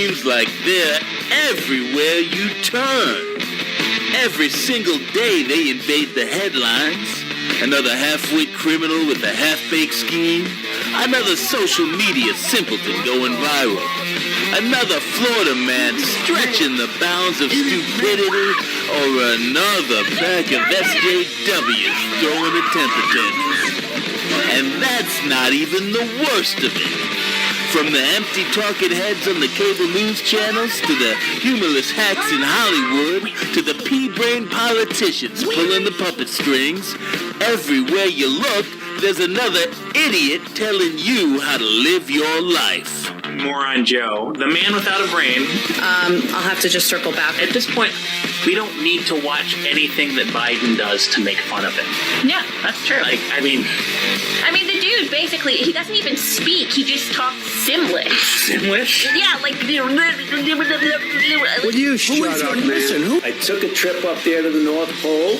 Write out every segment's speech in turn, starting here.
seems like they're everywhere you turn. Every single day they invade the headlines. Another half-wit criminal with a half-baked scheme. Another social media simpleton going viral. Another Florida man stretching the bounds of stupidity. Or another pack of SJWs throwing a temper tantrum. And that's not even the worst of it. From the empty talking heads on the cable news channels, to the humorless hacks in Hollywood, to the pea-brained politicians pulling the puppet strings, everywhere you look, there's another idiot telling you how to live your life. Moron Joe, the man without a brain. I'll have to just circle back. At this point, we don't need to watch anything that Biden does to make fun of him. Yeah, that's true. I mean, the dude, basically, he doesn't even speak. He just talks Simlish. Simlish? Yeah, like... Will you shut up, man? I took a trip up there to the North Pole.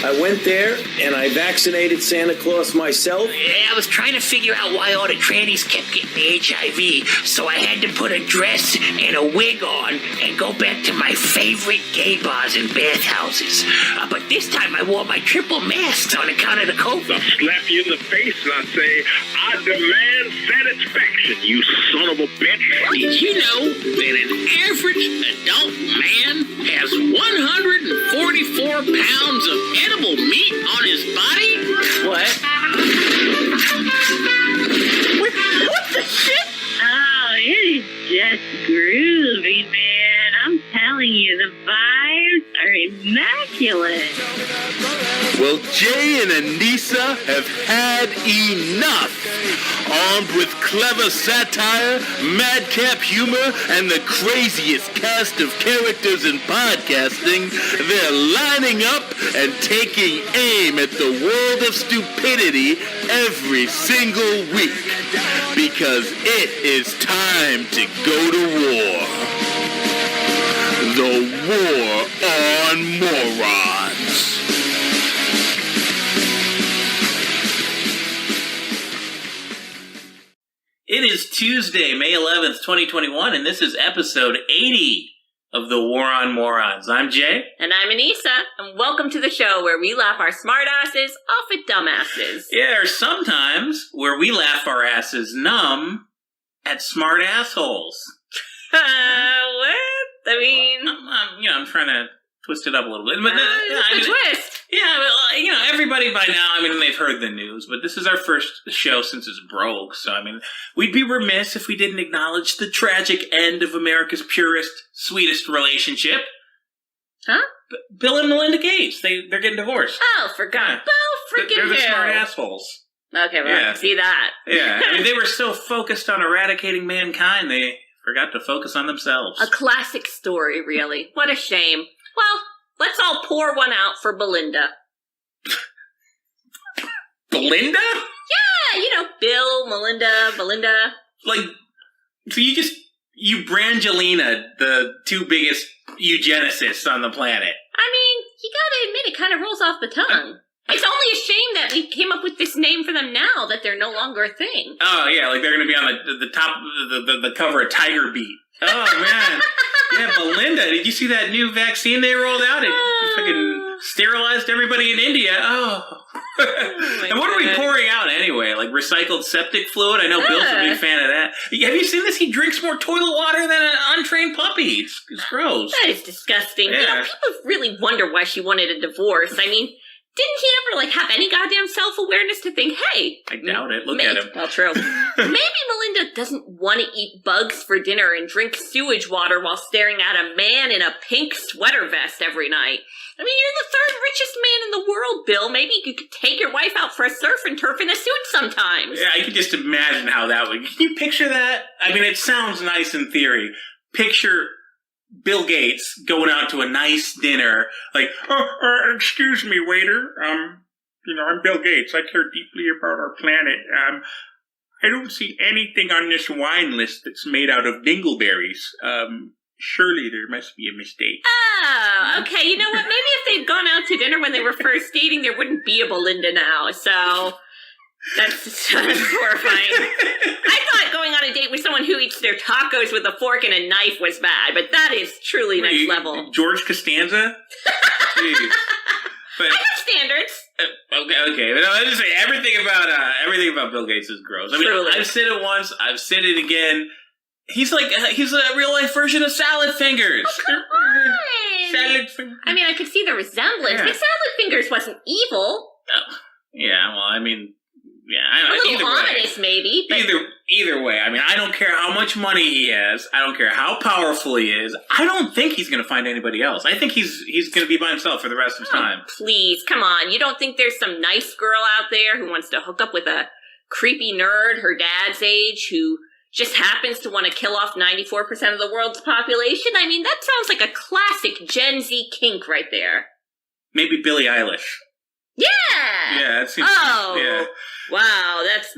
I went there, and I vaccinated Santa Claus myself. I was trying to figure out why all the trannies kept getting the HIV, so I had to put a dress and a wig on and go back to my favorite gay bars and bathhouses. But this time I wore my triple masks on account of the COVID. I'll slap you in the face and I'll say, I demand satisfaction, you son of a bitch. Did you know that an average adult man has 144 pounds of edible meat on his body? What? What the shit? Oh, it is just groovy, man. I'm telling you, the vibes are immaculate. Well, Jay and Anissa have had enough. Armed with clever satire, madcap humor, and the craziest cast of characters in podcasting, they're lining up and taking aim at the world of stupidity every single week. Because it is time to go to war. The War on Morons. It is Tuesday, May 11th, 2021, and this is episode 80 of The War on Morons. I'm Jay. And I'm Anissa, and welcome to the show where we laugh our smartasses off at dumbasses. Yeah, or sometimes where we laugh our asses numb at smart assholes. What? I mean... I'm trying to twist it up a little bit. But twist! Yeah, but, everybody by now, they've heard the news, but this is our first show since it's broke, so, we'd be remiss if we didn't acknowledge the tragic end of America's purest, sweetest relationship. Huh? Bill and Melinda Gates. They're getting divorced. Oh, forgot. Yeah. Bill freaking They're the Bill. smart assholes. Okay, well, Yeah. I can see that. Yeah, they were so focused on eradicating mankind, they forgot to focus on themselves. A classic story, really. What a shame. Well, let's all pour one out for Belinda. Belinda? Yeah, Bill, Melinda, Belinda. So you Brangelina, the two biggest eugenicists on the planet. You gotta admit, it kind of rolls off the tongue. It's only a shame that we came up with this name for them now, that they're no longer a thing. Oh, yeah, they're going to be on the top, the cover of Tiger Beat. Oh, man. Yeah, Belinda, did you see that new vaccine they rolled out? It fucking sterilized everybody in India. Oh. And what are we pouring out anyway? Recycled septic fluid? I know Bill's a big fan of that. Have you seen this? He drinks more toilet water than an untrained puppy. It's gross. That is disgusting. Yeah. People really wonder why she wanted a divorce. Didn't he ever, have any goddamn self-awareness to think, hey... I doubt it. Look at him. Well, true. Maybe Melinda doesn't want to eat bugs for dinner and drink sewage water while staring at a man in a pink sweater vest every night. You're the third richest man in the world, Bill. Maybe you could take your wife out for a surf and turf in a suit sometimes. Yeah, I can just imagine how that would... Can you picture that? It sounds nice in theory. Picture Bill Gates going out to a nice dinner, excuse me, waiter, I'm Bill Gates. I care deeply about our planet. I don't see anything on this wine list that's made out of dingleberries. Surely there must be a mistake. Oh, okay. You know what? Maybe if they'd gone out to dinner when they were first dating, there wouldn't be a Belinda now, so... That's horrifying. I thought going on a date with someone who eats their tacos with a fork and a knife was bad, but that is truly next level. George Costanza? Jeez. But, I have standards. Okay. But I just say everything about Bill Gates is gross. I mean, truly. I've said it once. I've said it again. He's a real life version of Salad Fingers. Oh, come on. Salad Fingers. I mean, I could see the resemblance, but Salad Fingers wasn't evil. Yeah, well, I mean, I don't know. A little ominous, maybe. But... Either way, I mean, I don't care how much money he has. I don't care how powerful he is. I don't think he's going to find anybody else. I think he's going to be by himself for the rest of his time. Please, come on. You don't think there's some nice girl out there who wants to hook up with a creepy nerd her dad's age who just happens to want to kill off 94% of the world's population? I mean, that sounds like a classic Gen Z kink right there. Maybe Billie Eilish. Yeah! Yeah, that seems... Oh! Yeah. Wow, that's...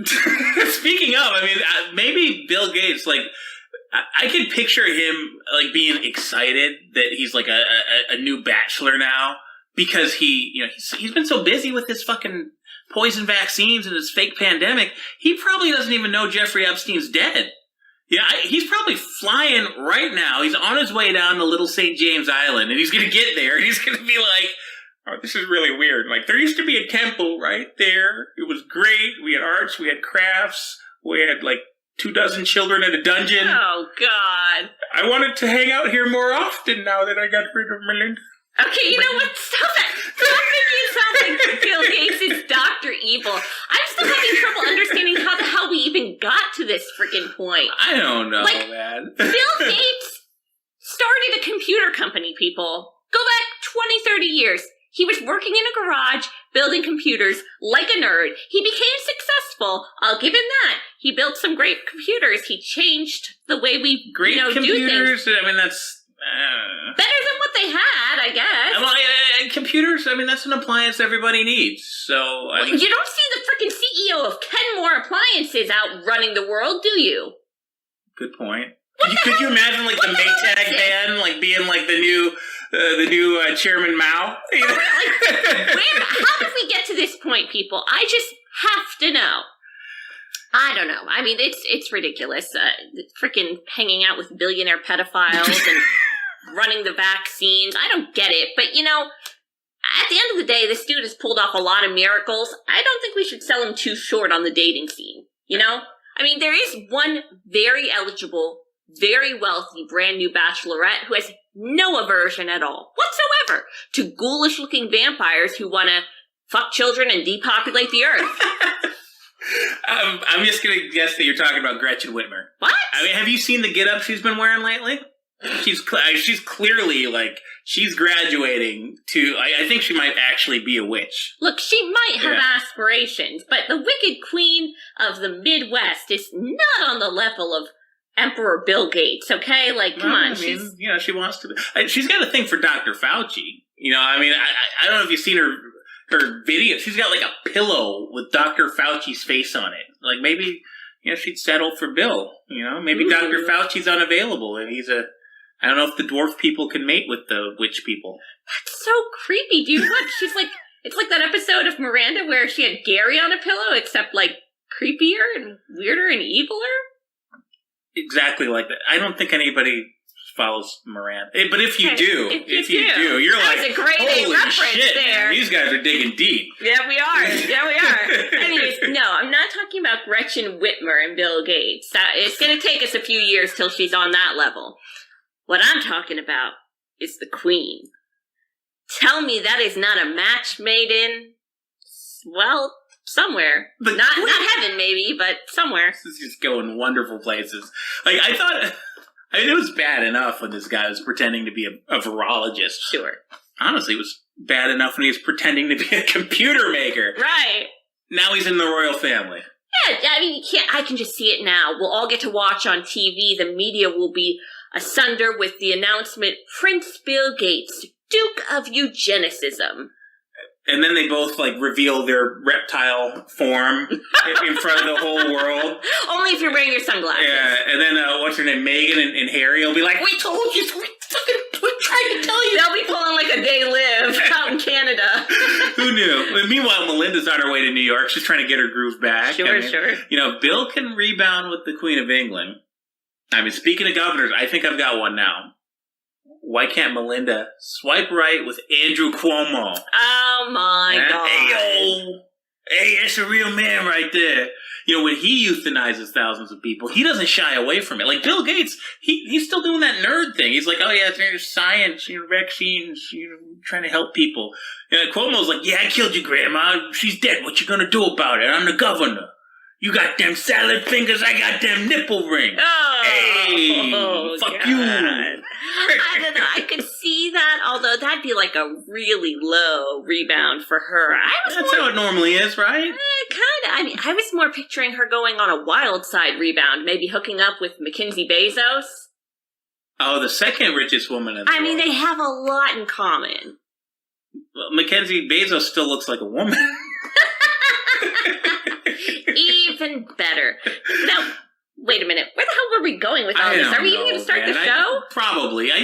Speaking of, I mean, maybe Bill Gates, like, I could picture him, like, being excited that he's, like, a new bachelor now, because he's been so busy with his fucking poison vaccines and his fake pandemic, he probably doesn't even know Jeffrey Epstein's dead. Yeah, he's probably flying right now. He's on his way down to Little St. James Island, and he's going to get there, and he's going to be like... Oh, this is really weird. Like, there used to be a temple right there. It was great. We had arts. We had crafts. We had, 24 children in a dungeon. Oh, God. I wanted to hang out here more often now that I got rid of Melinda. Okay, you know what? Stop it. Stop making it sound like Bill Gates is Dr. Evil. I'm still having trouble understanding how the hell we even got to this freaking point. I don't know, man. Bill Gates started a computer company, people. Go back 20, 30 years. He was working in a garage, building computers, like a nerd. He became successful. I'll give him that. He built some great computers. He changed the way we, do things. I mean, that's... better than what they had, I guess. Well, computers, I mean, that's an appliance everybody needs. So, you don't see the freaking CEO of Kenmore Appliances out running the world, do you? Good point. Could you imagine, the Maytag man, being, the new Chairman Mao? How did we get to this point, people? I just have to know. I don't know. I mean, it's ridiculous. Freaking hanging out with billionaire pedophiles and running the vaccines. I don't get it. But, at the end of the day, this dude has pulled off a lot of miracles. I don't think we should sell him too short on the dating scene, I mean, there is one very eligible, very wealthy, brand new bachelorette who has no aversion at all, whatsoever, to ghoulish-looking vampires who want to fuck children and depopulate the earth. I'm just going to guess that you're talking about Gretchen Whitmer. What? I mean, have you seen the get-up she's been wearing lately? She's clearly, she's graduating to... I think she might actually be a witch. Look, she might have aspirations, but the Wicked Queen of the Midwest is not on the level of Emperor Bill Gates, okay? Come on. I mean, she wants to be... She's got a thing for Dr. Fauci. I mean, I don't know if you've seen her video. She's got, a pillow with Dr. Fauci's face on it. Maybe, she'd settle for Bill. Maybe Ooh. Dr. Fauci's unavailable, and he's a... I don't know if the dwarf people can mate with the witch people. That's so creepy, dude. Look, she's it's like that episode of Miranda where she had Gary on a pillow, except, creepier and weirder and eviler. Exactly like that. I don't think anybody follows Miranda. But if you do, you're that was a great holy reference shit, there. Man, these guys are digging deep. Yeah, we are. Anyways, no, I'm not talking about Gretchen Whitmer and Bill Gates. It's going to take us a few years till she's on that level. What I'm talking about is the Queen. Tell me that is not a match made in, well, somewhere. Not heaven, maybe, but somewhere. This is just going wonderful places. I thought it was bad enough when this guy was pretending to be a virologist. Sure. Honestly, it was bad enough when he was pretending to be a computer maker. Right. Now he's in the royal family. Yeah, I mean, I can just see it now. We'll all get to watch on TV. The media will be asunder with the announcement, Prince Bill Gates, Duke of Eugenicism. And then they both, reveal their reptile form in front of the whole world. Only if you're wearing your sunglasses. Yeah, and then, what's her name, Meghan and Harry will be like, we told you, we're trying to tell you. They'll be pulling a They Live out in Canada. Who knew? Meanwhile, Melinda's on her way to New York. She's trying to get her groove back. Sure. Bill can rebound with the Queen of England. I mean, speaking of governors, I think I've got one now. Why can't Melinda swipe right with Andrew Cuomo? Oh, my God. Hey, that's a real man right there. When he euthanizes thousands of people, he doesn't shy away from it. Like Bill Gates, he's still doing that nerd thing. He's like, oh yeah, there's science, vaccines, trying to help people. Cuomo's like, yeah, I killed your grandma. She's dead. What you gonna do about it? I'm the governor. You got them salad fingers, I got them nipple rings. Fuck you. I don't know. I could see that, although that'd be like a really low rebound for her. That's how it normally is, right? Kind of. I mean, I was more picturing her going on a wild side rebound, maybe hooking up with Mackenzie Bezos. Oh, the second richest woman in the world. I mean, they have a lot in common. Well, Mackenzie Bezos still looks like a woman. Even better. Now, wait a minute. Where the hell were we going with all this? Are we even going to start the show? Probably. I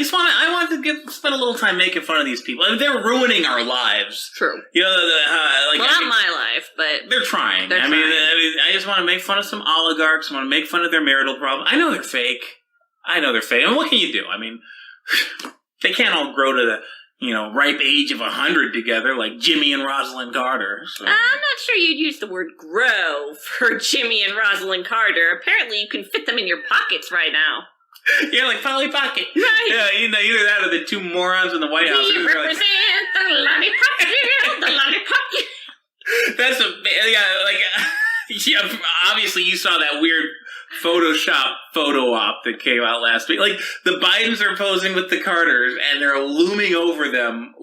want to spend a little time making fun of these people. I mean, they're ruining our lives. True. Not my life, but they're trying. I mean, I just want to make fun of some oligarchs. I want to make fun of their marital problem. I know they're fake. I mean, what can you do? I mean, they can't all grow to the ripe age of 100 together like Jimmy and Rosalind Carter. So. I'm not sure you'd use the word grow for Jimmy and Rosalind Carter. Apparently you can fit them in your pockets right now. Yeah, like Polly Pocket. Right. Yeah, either that or the two morons in the White House. We represent the lollipop, the lollipop. That's obviously you saw that weird Photoshop photo op that came out last week. Like, the Bidens are posing with the Carters, and they're looming over them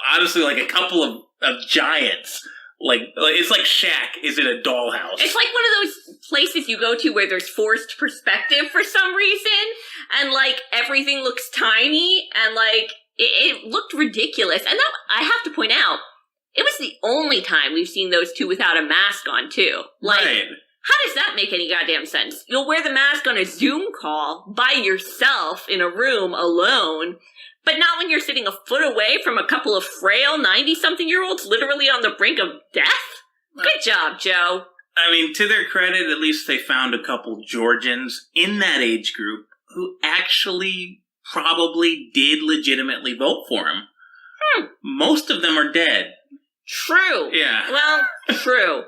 honestly, like a couple of giants. Like it's like Shaq is in a dollhouse. It's like one of those places you go to where there's forced perspective for some reason, and everything looks tiny, and it looked ridiculous. And that, I have to point out, it was the only time we've seen those two without a mask on too. Right. How does that make any goddamn sense? You'll wear the mask on a Zoom call by yourself in a room alone, but not when you're sitting a foot away from a couple of frail 90-something-year-olds literally on the brink of death? Good job, Joe. I mean, to their credit, at least they found a couple Georgians in that age group who actually probably did legitimately vote for him. Most of them are dead. True. Yeah. Well, true.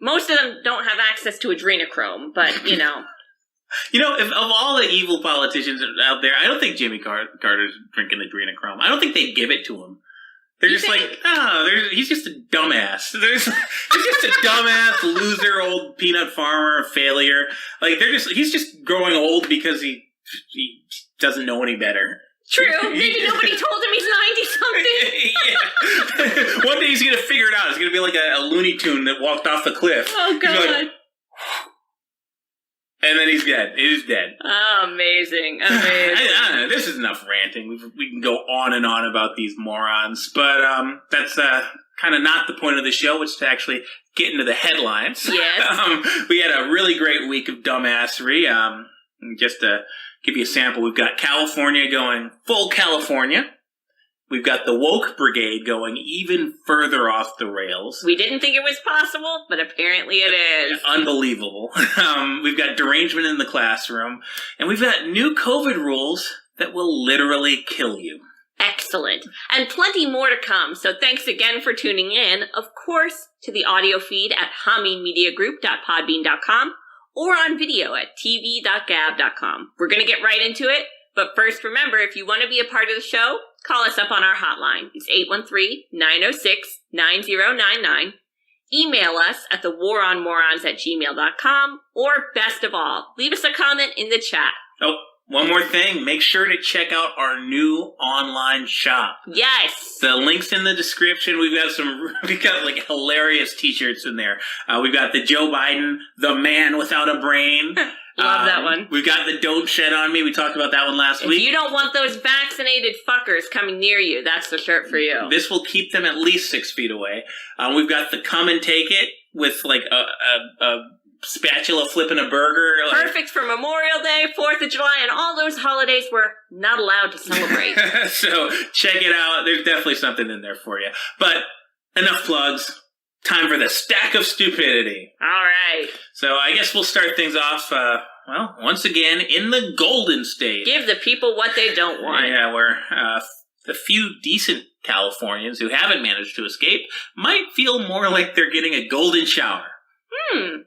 Most of them don't have access to adrenochrome, but, if of all the evil politicians out there, I don't think Jimmy Carter's drinking adrenochrome. I don't think they give it to him. They're just he's just a dumbass. He's just a dumbass, loser, old peanut farmer, failure. He's just growing old because he doesn't know any better. True. Maybe nobody told him he's 90-something. Yeah. One day he's going to figure it out. It's going to be like a Looney Tune that walked off the cliff. Oh, God. And then he's dead. He's dead. Oh, amazing. I don't know. This is enough ranting. We can go on and on about these morons. But that's kind of not the point of the show. It's to actually get into the headlines. Yes. We had a really great week of dumbassery. Just to give you a sample, we've got California going full California. We've got the woke brigade going even further off the rails. We didn't think it was possible, but apparently it is. Unbelievable. We've got derangement in the classroom. And we've got new COVID rules that will literally kill you. Excellent. And plenty more to come, so thanks again for tuning in. Of course, to the audio feed at hameenmediagroup.podbean.com or on video at tv.gab.com. We're going to get right into it, but first remember, if you want to be a part of the show, call us up on our hotline. It's 813-906-9099. Email us at thewaronmorons@gmail.com, or best of all, leave us a comment in the chat. Oh, one more thing. Make sure to check out our new online shop. Yes. The link's in the description. We've got hilarious t-shirts in there. We've got the Joe Biden, the man without a brain. Love that one. We've got the Don't Shed on Me. We talked about that one last week. If you don't want those vaccinated fuckers coming near you, that's the shirt for you. This will keep them at least 6 feet away. We've got the Come and Take It with a spatula flipping a burger. Perfect for Memorial Day, 4th of July, and all those holidays we're not allowed to celebrate. So check it out. There's definitely something in there for you. But enough plugs. Time for the Stack of Stupidity. All right. So I guess we'll start things off, once again, in the Golden State. Give the people what they don't want. Yeah, where the few decent Californians who haven't managed to escape might feel more like they're getting a golden shower.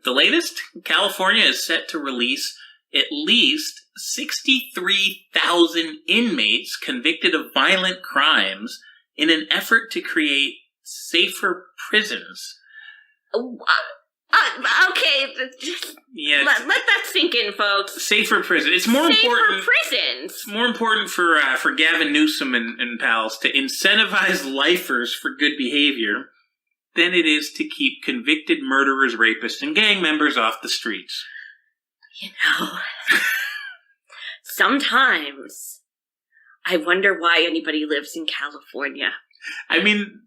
The latest, California is set to release at least 63,000 inmates convicted of violent crimes in an effort to create safer prisons. Okay, Yeah, let that sink in, folks. safer prison. It's more important. Prisons. It's more important for Gavin Newsom and pals to incentivize lifers for good behavior than it is to keep convicted murderers, rapists, and gang members off the streets. You know, sometimes I wonder why anybody lives in California. I mean,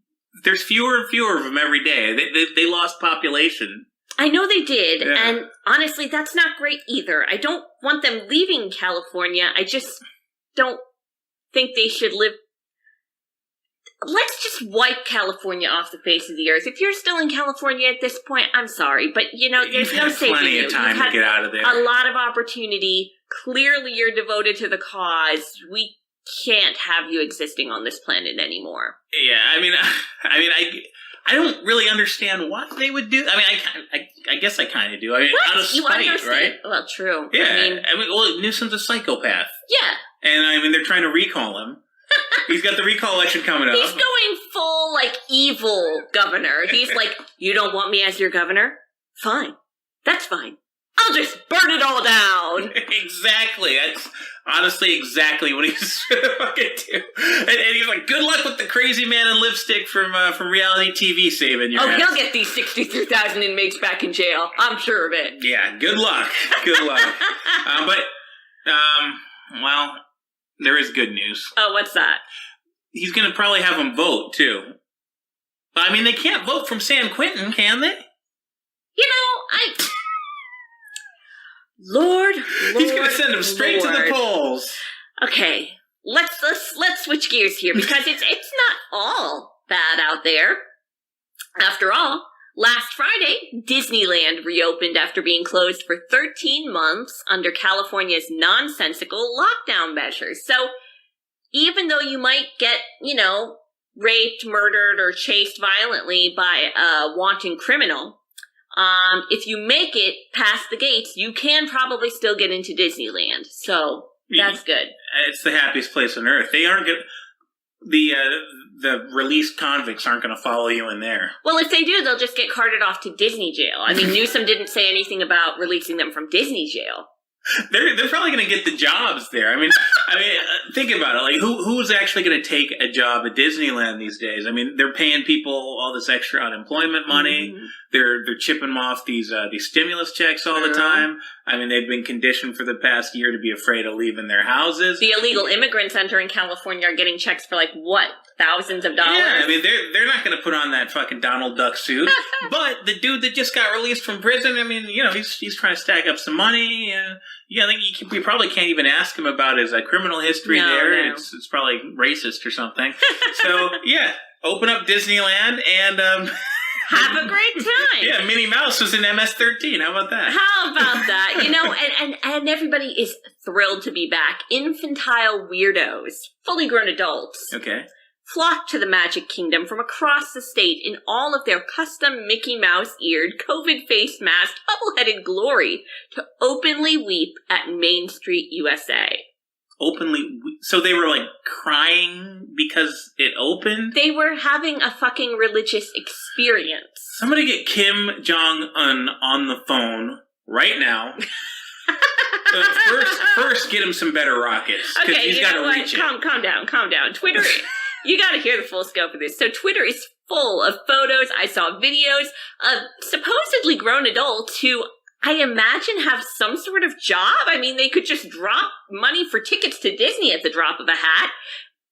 there's fewer and fewer of them every day. They lost population. I know they did, Yeah. and honestly, that's not great either. I don't want them leaving California. I just don't think they should live. Let's just wipe California off the face of the earth. If you're still in California at this point, I'm sorry, but there's You've no had saving plenty you. of time You've to get out of there. had a lot of opportunity. Clearly, you're devoted to the cause. We can't have you existing on this planet anymore. Yeah, I don't really understand what they would do. I mean, I guess I kind of do. I mean, What? out of You spite, understand? right? Well, true. Yeah, Newsom's a psychopath. Yeah. And, they're trying to recall him. He's got the recall election coming up. He's going full, evil governor. He's like, you don't want me as your governor? Fine. That's fine. I'll just burn it all down. Exactly. That's honestly exactly what he's fucking do. And he's like, good luck with the crazy man in lipstick from reality TV saving your ass. He'll get these 63,000 inmates back in jail. I'm sure of it. Yeah, good luck. Good luck. Well, there is good news. Oh, what's that? He's going to probably have them vote, too. I mean, they can't vote from San Quentin, can they? Lord, he's going to send them straight to the polls. Okay, let's switch gears here because it's not all bad out there. After all, last Friday, Disneyland reopened after being closed for 13 months under California's nonsensical lockdown measures. So, even though you might get, raped, murdered, or chased violently by a wanton criminal, if you make it past the gates, you can probably still get into Disneyland. So, that's good. It's the happiest place on earth. They aren't going the released convicts aren't going to follow you in there. Well, if they do, they'll just get carted off to Disney jail. I mean, Newsom didn't say anything about releasing them from Disney jail. They're probably going to get the jobs there. I mean, think about it. Like, who's actually going to take a job at Disneyland these days? I mean, they're paying people all this extra unemployment money. Mm-hmm. They're chipping them off these stimulus checks all the time. I mean, they've been conditioned for the past year to be afraid of leaving their houses. The illegal immigrants entering California are getting checks for thousands of dollars. Yeah, I mean, they're not going to put on that fucking Donald Duck suit. But the dude that just got released from prison, I mean, he's trying to stack up some money. I think we probably can't even ask him about his criminal history there. No. It's probably racist or something. So, yeah, open up Disneyland and... have a great time. Yeah, Minnie Mouse was in MS-13. How about that? How about that? And everybody is thrilled to be back. Infantile weirdos, fully grown adults. Okay. Flock to the Magic Kingdom from across the state in all of their custom Mickey Mouse-eared, COVID-face masked, bubble-headed glory to openly weep at Main Street, USA. So they were crying because it opened? They were having a fucking religious experience. Somebody get Kim Jong-un on the phone right now. First get him some better rockets. Okay, he's got to reach it. Calm down. Twitter, you got to hear the full scope of this. So Twitter is full of photos. I saw videos of supposedly grown adults who I imagine have some sort of job. I mean, they could just drop money for tickets to Disney at the drop of a hat.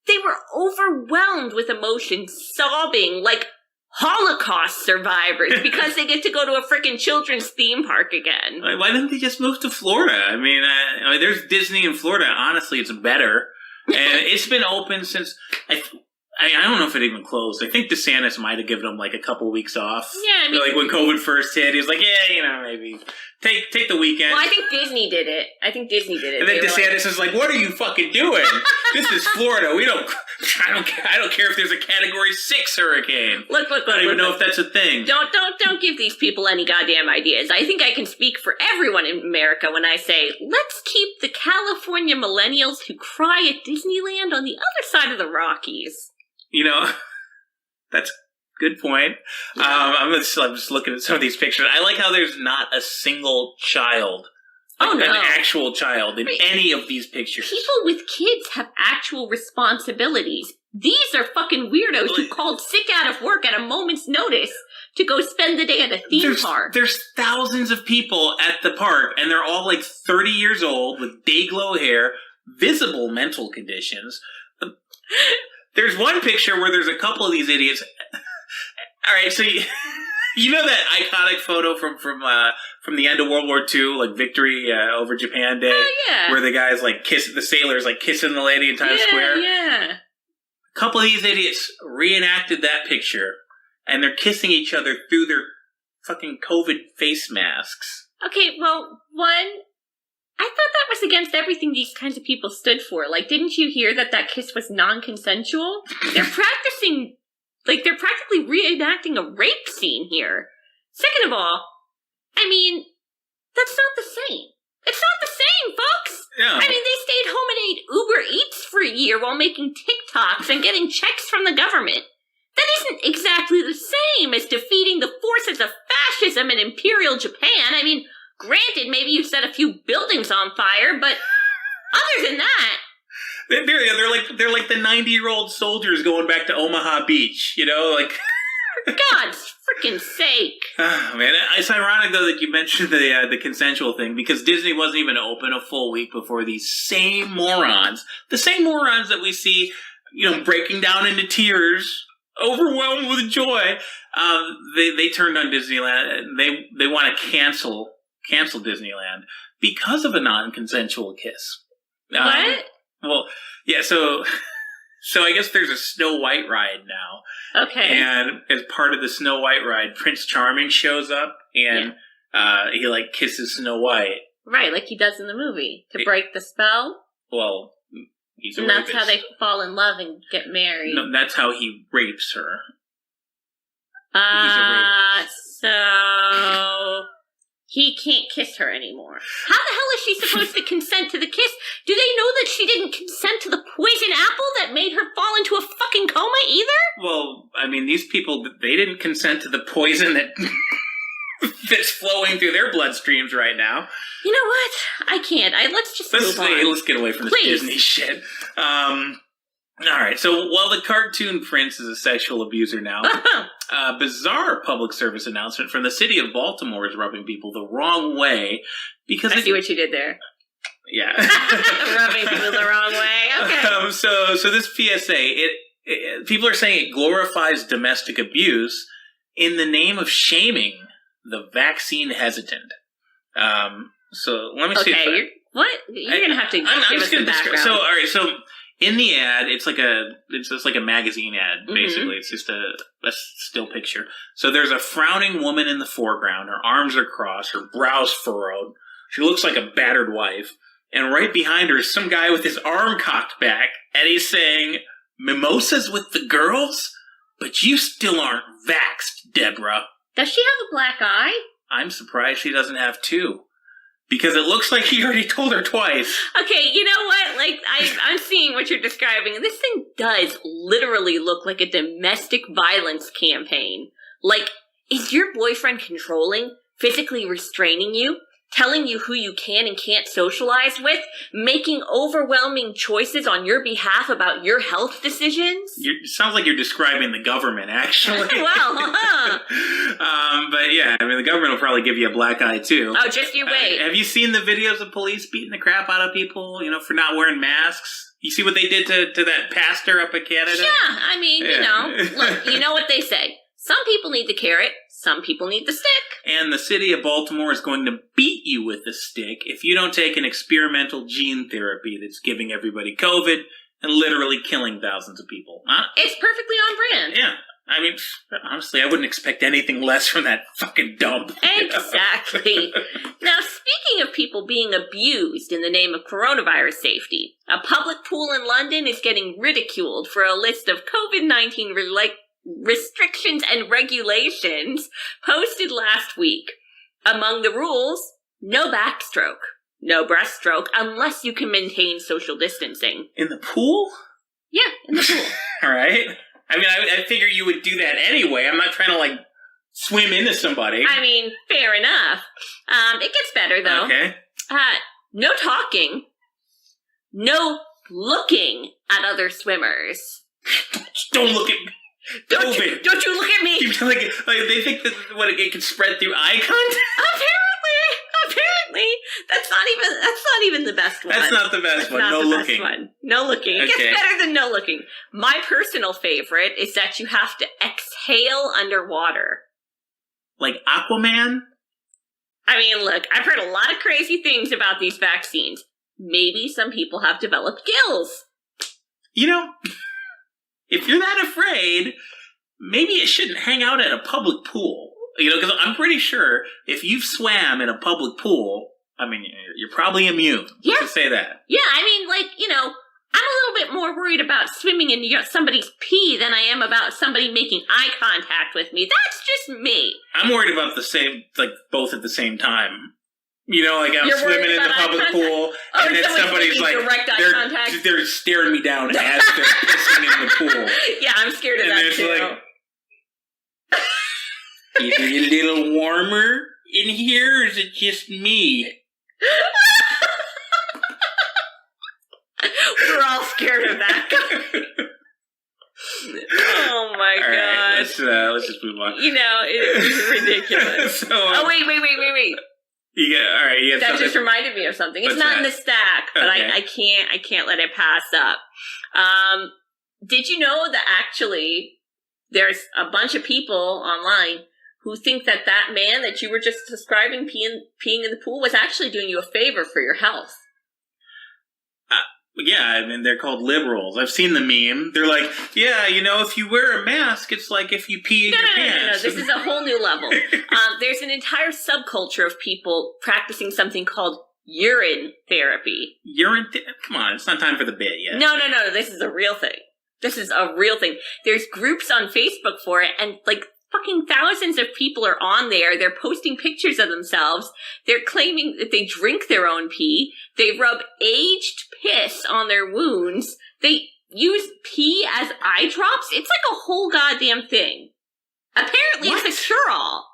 They were overwhelmed with emotion, sobbing like Holocaust survivors because they get to go to a freaking children's theme park again. Why didn't they just move to Florida? I mean, there's Disney in Florida. Honestly, it's better. And it's been open since, I don't know if it even closed. I think DeSantis might have given him like a couple weeks off. Yeah, I mean, like when COVID first hit, he was like, yeah, maybe take the weekend. Well, I think Disney did it. And then DeSantis is like, what are you fucking doing? This is Florida. I don't care if there's a Category 6 hurricane. Look. I don't even know if that's a thing. Don't give these people any goddamn ideas. I think I can speak for everyone in America when I say, let's keep the California millennials who cry at Disneyland on the other side of the Rockies. That's a good point. Yeah. I'm just looking at some of these pictures. I like how there's not a single child. An actual child in any of these pictures. People with kids have actual responsibilities. These are fucking weirdos who called sick out of work at a moment's notice to go spend the day at a theme park. There's thousands of people at the park, and they're all like 30 years old with day-glow hair, visible mental conditions. There's one picture where there's a couple of these idiots. All right, so you know that iconic photo from the end of World War II, like victory over Japan Day, yeah. where the guys the sailors kissing the lady in Times Square. Yeah. A couple of these idiots reenacted that picture, and they're kissing each other through their fucking COVID face masks. Okay, well, I thought that was against everything these kinds of people stood for. Like, didn't you hear that kiss was non-consensual? They're practically reenacting a rape scene here. Second of all, I mean, that's not the same. It's not the same, folks! Yeah. I mean, they stayed home and ate Uber Eats for a year while making TikToks and getting checks from the government. That isn't exactly the same as defeating the forces of fascism in Imperial Japan. I mean, granted, maybe you set a few buildings on fire, but other than that... They're like the 90-year-old soldiers going back to Omaha Beach, For God's freaking sake. Oh, man, it's ironic, though, that you mentioned the consensual thing, because Disney wasn't even open a full week before these same morons, that we see, breaking down into tears, overwhelmed with joy, they turned on Disneyland. They want to cancel Disneyland because of a non-consensual kiss. What? Well, yeah, so I guess there's a Snow White ride now. Okay. And as part of the Snow White ride, Prince Charming shows up and he kisses Snow White. Right, like he does in the movie to break the spell. Well, he's a and rapist. That's how they fall in love and get married. No, that's how he rapes her. So he can't kiss her anymore. How the hell is she supposed to consent to the kiss? Do they know that she didn't consent to the poison apple that made her fall into a fucking coma either? Well, I mean, these people, they didn't consent to the poison that's flowing through their bloodstreams right now. You know what? I can't. Let's move on. Let's get away from this Disney shit. All right, so while the cartoon prince is a sexual abuser now, a bizarre public service announcement from the city of Baltimore is rubbing people the wrong way because I see what you did there. Yeah, rubbing people the wrong way. Okay. So this PSA, people are saying it glorifies domestic abuse in the name of shaming the vaccine hesitant. So let me see. Okay, what? You're gonna have to give us the background. So all right, so. In the ad, it's just like a magazine ad, basically. Mm-hmm. It's just a still picture. So there's a frowning woman in the foreground. Her arms are crossed, her brows furrowed. She looks like a battered wife. And right behind her is some guy with his arm cocked back, and he's saying, "Mimosas with the girls? But you still aren't vaxxed, Deborah." Does she have a black eye? I'm surprised she doesn't have two. Because it looks like he already told her twice. Okay, you know what? I'm seeing what you're describing. This thing does literally look like a domestic violence campaign. Is your boyfriend controlling, physically restraining you, telling you who you can and can't socialize with, making overwhelming choices on your behalf about your health decisions? It sounds like you're describing the government, actually. Well, but yeah, I mean, the government will probably give you a black eye, too. Oh, just you wait. Have you seen the videos of police beating the crap out of people, for not wearing masks? You see what they did to that pastor up in Canada? Yeah, I mean, look, you know what they say. Some people need the carrot, some people need the stick. And the city of Baltimore is going to beat you with the stick if you don't take an experimental gene therapy that's giving everybody COVID and literally killing thousands of people. It's perfectly on brand. Yeah. I mean, honestly, I wouldn't expect anything less from that fucking dump. Exactly. Now, speaking of people being abused in the name of coronavirus safety, a public pool in London is getting ridiculed for a list of COVID-19 restrictions and regulations posted last week. Among the rules, no backstroke, no breaststroke, unless you can maintain social distancing. In the pool? Yeah, in the pool. All right. I mean, I figure you would do that anyway. I'm not trying to, like, swim into somebody. I mean, fair enough. It gets better, though. Okay. No talking. No looking at other swimmers. Don't look at me. Don't you look at me. like they think that it can spread through eye contact? Apparently. That's not even the best one. That's not the best one. No looking. No looking. It gets better than no looking. My personal favorite is that you have to exhale underwater. Like Aquaman? I mean, look, I've heard a lot of crazy things about these vaccines. Maybe some people have developed gills. You know, if you're that afraid, maybe it shouldn't hang out at a public pool. You know, because I'm pretty sure if you've swam in a public pool, I mean, you're probably immune. Yeah. To say that. Yeah, I mean, like, you know, I'm a little bit more worried about swimming in somebody's pee than I am about somebody making eye contact with me. That's just me. I'm worried about the same, like, both at the same time. You know, like I'm swimming in the public pool, and then somebody's like, they're staring me down as they're pissing in the pool. Yeah, I'm scared of that too. Like, is it a little warmer in here, or is it just me? We're all scared of that guy. Oh my gosh. Let's just move on. You know, it's ridiculous. Wait. All right. You that just reminded me of something. It's not in the stack, but okay. I can't let it pass up. Did you know that actually there's a bunch of people online who think that man that you were just describing peeing in the pool was actually doing you a favor for your health? Yeah, I mean, they're called liberals. I've seen the meme. They're like, yeah, you know, if you wear a mask, it's like if you pee in your pants. No. This is a whole new level. There's an entire subculture of people practicing something called urine therapy. Come on, it's not time for the bit yet. No. This is a real thing. There's groups on Facebook for it, and like fucking thousands of people are on there. They're posting pictures of themselves. They're claiming that they drink their own pee. They rub aged piss on their wounds. They use pee as eye drops. It's like a whole goddamn thing. Apparently it's a cure-all.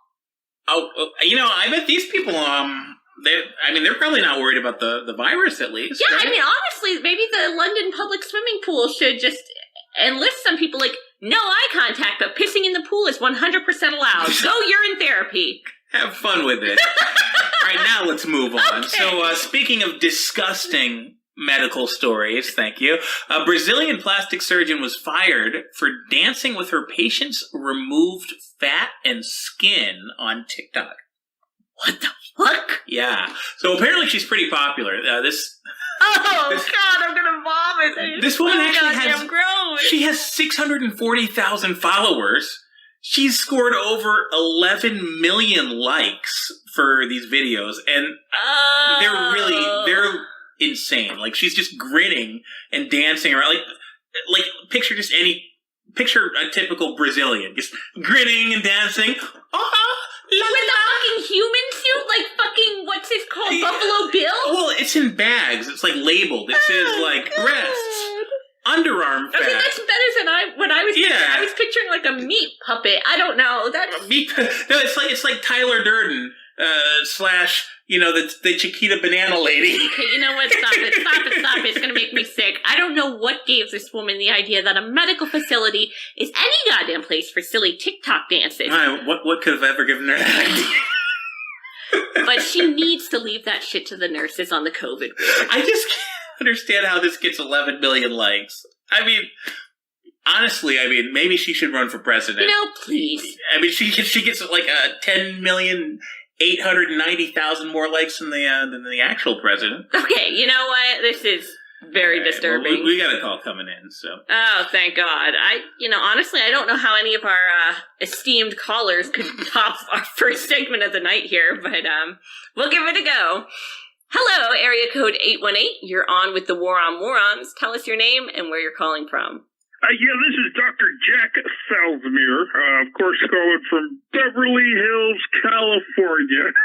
Oh, you know, I bet these people, they're probably not worried about the virus, at least. Yeah, right? I mean, honestly, maybe the London public swimming pool should just enlist some people like, no eye contact, but pissing in the pool is 100% allowed. Go urine therapy. Have fun with it. All right, now let's move on. Okay. So, speaking of disgusting medical stories, thank you. A Brazilian plastic surgeon was fired for dancing with her patients' removed fat and skin on TikTok. What the fuck? Yeah. So apparently she's pretty popular. God, I'm gonna vomit. This woman actually has. Gross. She has 640,000 followers. She's scored over 11 million likes for these videos, and they're insane. Like, she's just grinning and dancing around. Like picture a typical Brazilian, just grinning and dancing. With a fucking human suit? Like fucking, what's it called? Buffalo Bill? Well, it's in bags. It's like labeled. It says like breasts, underarm fat. Okay, that's better than what I was picturing. I was picturing like a meat puppet. I don't know. No, it's like Tyler Durden / the Chiquita Banana Lady. Okay, you know what? Stop it. It's going to make me sick. I don't know what gave this woman the idea that a medical facility is any goddamn place for silly TikTok dances. What could have ever given her that idea? But she needs to leave that shit to the nurses on the COVID ward. I just can't understand how this gets 11 million likes. I mean, honestly, maybe she should run for president. Please. I mean, she gets like 10,890,000 more likes than the actual president. Okay, you know what? This is Very All right, disturbing. Well, we got a call coming in, so. Oh, thank God. Honestly, I don't know how any of our esteemed callers could top our first segment of the night here, but we'll give it a go. Hello, area code 818. You're on with the War on Morons. Tell us your name and where you're calling from. Yeah, this is Dr. Jack Felsmere, of course, calling from Beverly Hills, California.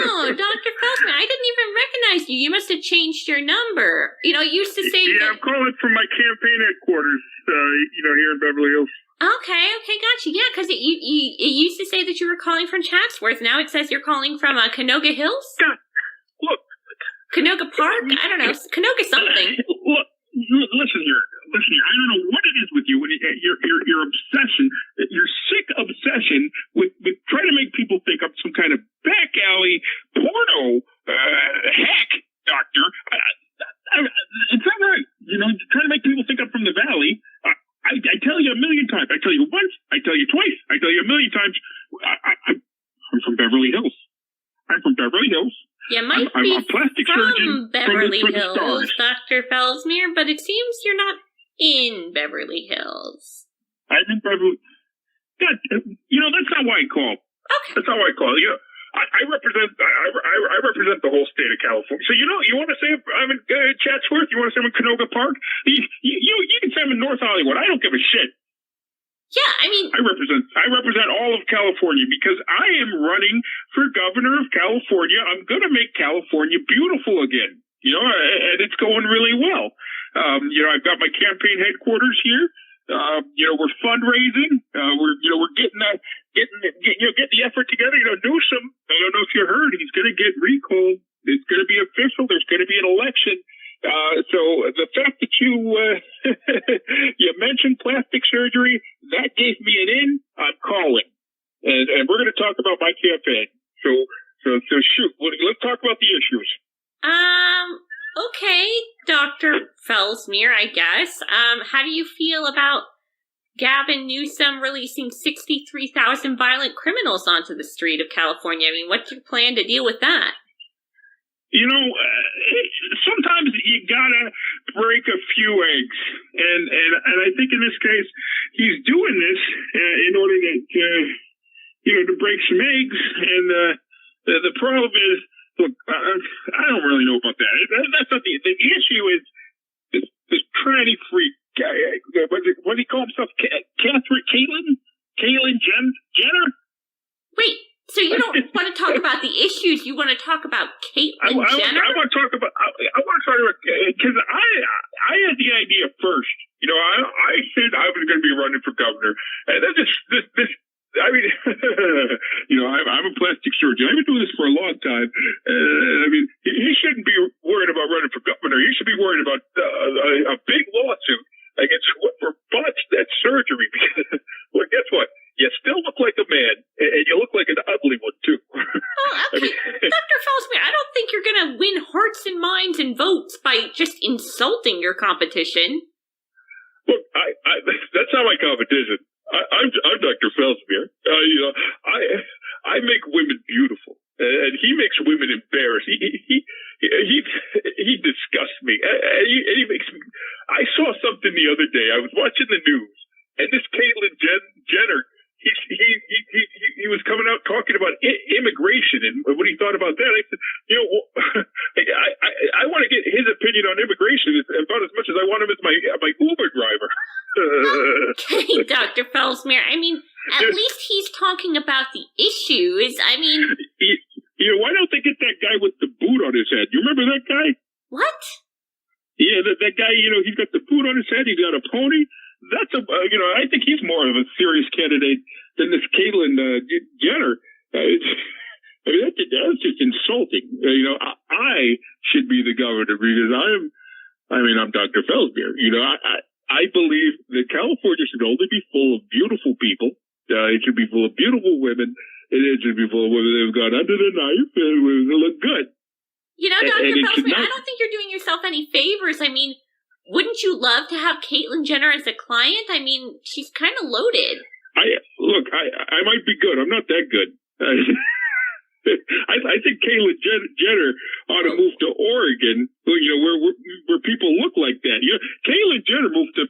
Oh, Dr. Felsmere, I didn't even recognize you. You must have changed your number. You used to say Yeah, I'm calling from my campaign headquarters, here in Beverly Hills. Okay, gotcha. Yeah, because it used to say that you were calling from Chatsworth. Now it says you're calling from Canoga Hills? God, look. Canoga Park? I don't know. Canoga something. Look, listen here. I don't know what it is with you. Your obsession, your sick obsession with trying to make people think I'm some kind of back alley porno hack doctor. It's not right. Trying to make people think I'm from the valley. I tell you a million times. I tell you once. I tell you twice. I tell you a million times. I'm from Beverly Hills. I'm from Beverly Hills. You might I'm be a plastic from surgeon Beverly from the Hills, stars. Dr. Felsmere, but it seems you're not in Beverly Hills. I'm in Beverly. God, that's not why I call. Okay. That's not why I call. I represent the whole state of California. So you want to say I'm in Chatsworth? You want to say I'm in Canoga Park? You can say I'm in North Hollywood. I don't give a shit. Yeah, I represent all of California because I am running for governor of California. I'm going to make California beautiful again. And it's going really well. I've got my campaign headquarters here. We're fundraising. We're getting the effort together. Newsom, I don't know if you heard, he's going to get recalled. It's going to be official. There's going to be an election. So the fact that you you mentioned plastic surgery, that gave me an in. I'm calling, and we're going to talk about my campaign. So shoot. Let's talk about the issues. Okay, Dr. Felsmere, I guess. How do you feel about Gavin Newsom releasing 63,000 violent criminals onto the street of California? What's your plan to deal with that? Sometimes you gotta break a few eggs, and I think in this case he's doing this in order to break some eggs. And the problem is, look, I don't really know about that. That's not the issue. Is this tranny freak guy? What do you call himself? Caitlyn Jenner? Wait. So you don't want to talk about the issues? You want to talk about Caitlyn Jenner? I want to talk about because I had the idea first. I said I was going to be running for governor, and then this. I'm a plastic surgeon. I've been doing this for a long time. He shouldn't be worried about running for governor. He should be worried about a big lawsuit against for botched that surgery. Because, well, guess what? You still look like a man, and you look like an ugly one, too. Oh, okay. Dr. Felsmere, I don't think you're going to win hearts and minds and votes by just insulting your competition. Look, that's not my competition. I'm Dr. Felsmere. I make women beautiful, and he makes women embarrassed. He disgusts me, and he makes me. I saw something the other day. I was watching the news, and this Caitlyn Jenner. He was coming out talking about immigration and what he thought about that. I said, I want to get his opinion on immigration about as much as I want him as my Uber driver. Okay, Dr. Felsmere. At least he's talking about the issues. Why don't they get that guy with the boot on his head? You remember that guy? What? Yeah, that guy, he's got the boot on his head. He's got a pony. That's I think he's more of a serious candidate than this Caitlyn Jenner. That's just insulting. I should be the governor because I'm Dr. Felsmere. I believe that California should only be full of beautiful people. It should be full of beautiful women. And it should be full of women that have gone under the knife and look good. Dr. Felsmere, I don't think you're doing yourself any favors. Wouldn't you love to have Caitlyn Jenner as a client? She's kind of loaded. I might be good. I'm not that good. I think Caitlyn Jenner ought to move to Oregon, where people look like that. Caitlyn Jenner moved to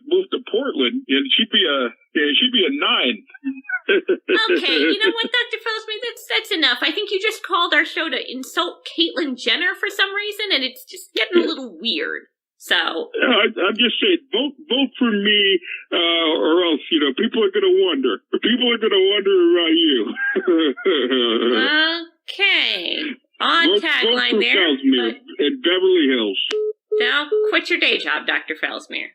Portland, and she'd be a 9. Okay, you know what, Dr. Felsmere, that's enough. I think you just called our show to insult Caitlyn Jenner for some reason, and it's just getting a little weird. So I'm just saying, vote for me, or else people are going to wonder. People are going to wonder about you. Okay, odd tagline vote for there. Felsmere in Beverly Hills. Now, quit your day job, Dr. Felsmere.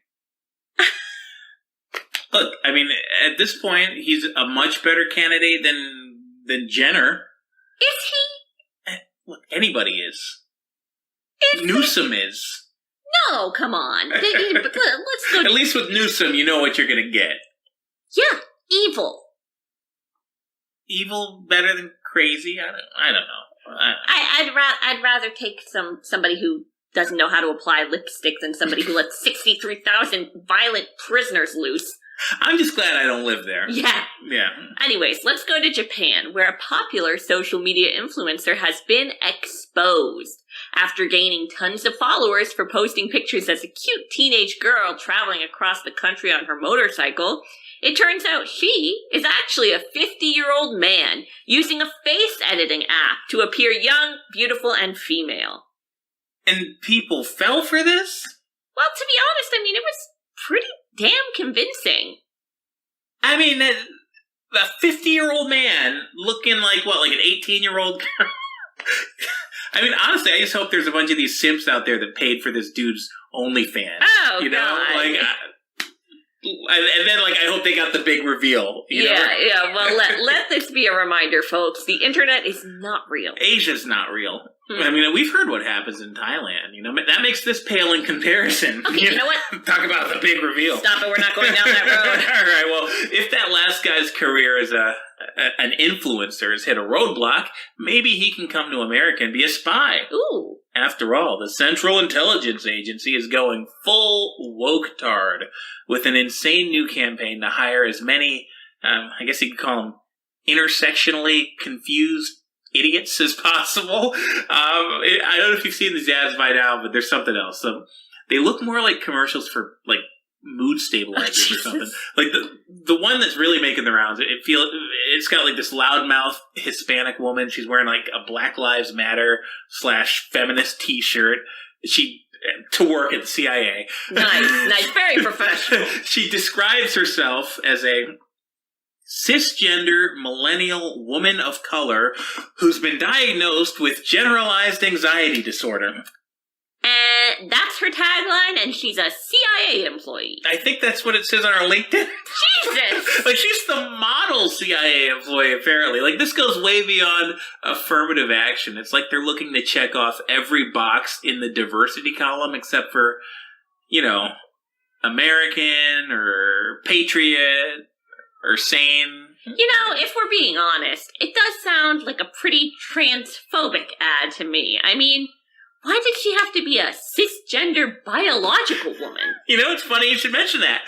Look, I mean, at this point, he's a much better candidate than Jenner. Is he? Look, anybody is. Is Newsom is. No, come on. Let's go. At least with Newsom, you know what you're going to get. Yeah, evil. Evil better than crazy? I don't know. I'd rather take somebody who doesn't know how to apply lipstick than somebody who lets 63,000 violent prisoners loose. I'm just glad I don't live there. Yeah. Yeah. Anyways, let's go to Japan, where a popular social media influencer has been exposed after gaining tons of followers for posting pictures as a cute teenage girl traveling across the country on her motorcycle. It turns out she is actually a 50-year-old man using a face editing app to appear young, beautiful, and female. And people fell for this? Well, to be honest, I mean, it was pretty damn convincing. I mean, a 50-year-old man looking like, an 18-year-old girl? I mean, honestly, I just hope there's a bunch of these simps out there that paid for this dude's OnlyFans. Oh, God. And then, I hope they got the big reveal. Yeah, well, let this be a reminder, folks. The internet is not real. Asia's not real. I mean, we've heard what happens in Thailand. That makes this pale in comparison. Okay, you know what? Talk about the big reveal. Stop it, we're not going down that road. All right, well, if that last guy's career as an influencer has hit a roadblock, maybe he can come to America and be a spy. Ooh. After all, the Central Intelligence Agency is going full woketard with an insane new campaign to hire as many, I guess you could call them intersectionally confused idiots as possible. I don't know if you've seen these ads by now, but there's something else. So they look more like commercials for mood stabilizers or something. The one that's really making the rounds. It's got this loudmouth Hispanic woman. She's wearing a Black Lives Matter / feminist T-shirt. She to work at the CIA. Nice, very professional. She describes herself as a cisgender millennial woman of color who's been diagnosed with generalized anxiety disorder. And that's her tagline, and she's a CIA employee. I think that's what it says on her LinkedIn. Jesus! She's the model CIA employee, apparently. This goes way beyond affirmative action. It's like they're looking to check off every box in the diversity column except for, American or patriot or sane. If we're being honest, it does sound like a pretty transphobic ad to me. I mean, why did she have to be a cisgender biological woman? It's funny you should mention that,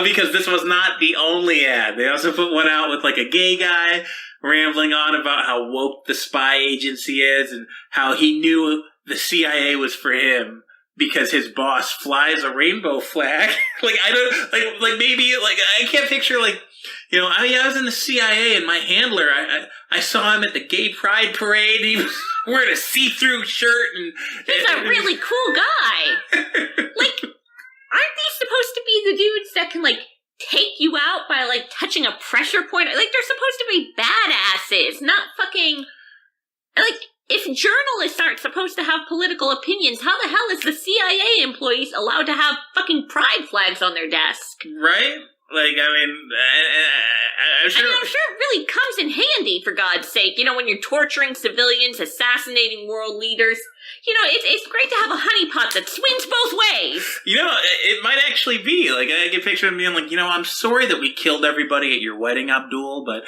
because this was not the only ad. They also put one out with a gay guy rambling on about how woke the spy agency is and how he knew the CIA was for him because his boss flies a rainbow flag. I can't picture I was in the CIA and my handler, I saw him at the gay pride parade. He was wearing a see-through shirt and he's a really cool guy. Aren't these supposed to be the dudes that can take you out by touching a pressure point? They're supposed to be badasses, not fucking if journalists aren't supposed to have political opinions, how the hell is the CIA employees allowed to have fucking pride flags on their desk? Right? I'm sure it really comes in handy, for God's sake. When you're torturing civilians, assassinating world leaders. It's great to have a honeypot that swings both ways. It might actually be. Like, I get picture of me, I'm like, I'm sorry that we killed everybody at your wedding, Abdul, but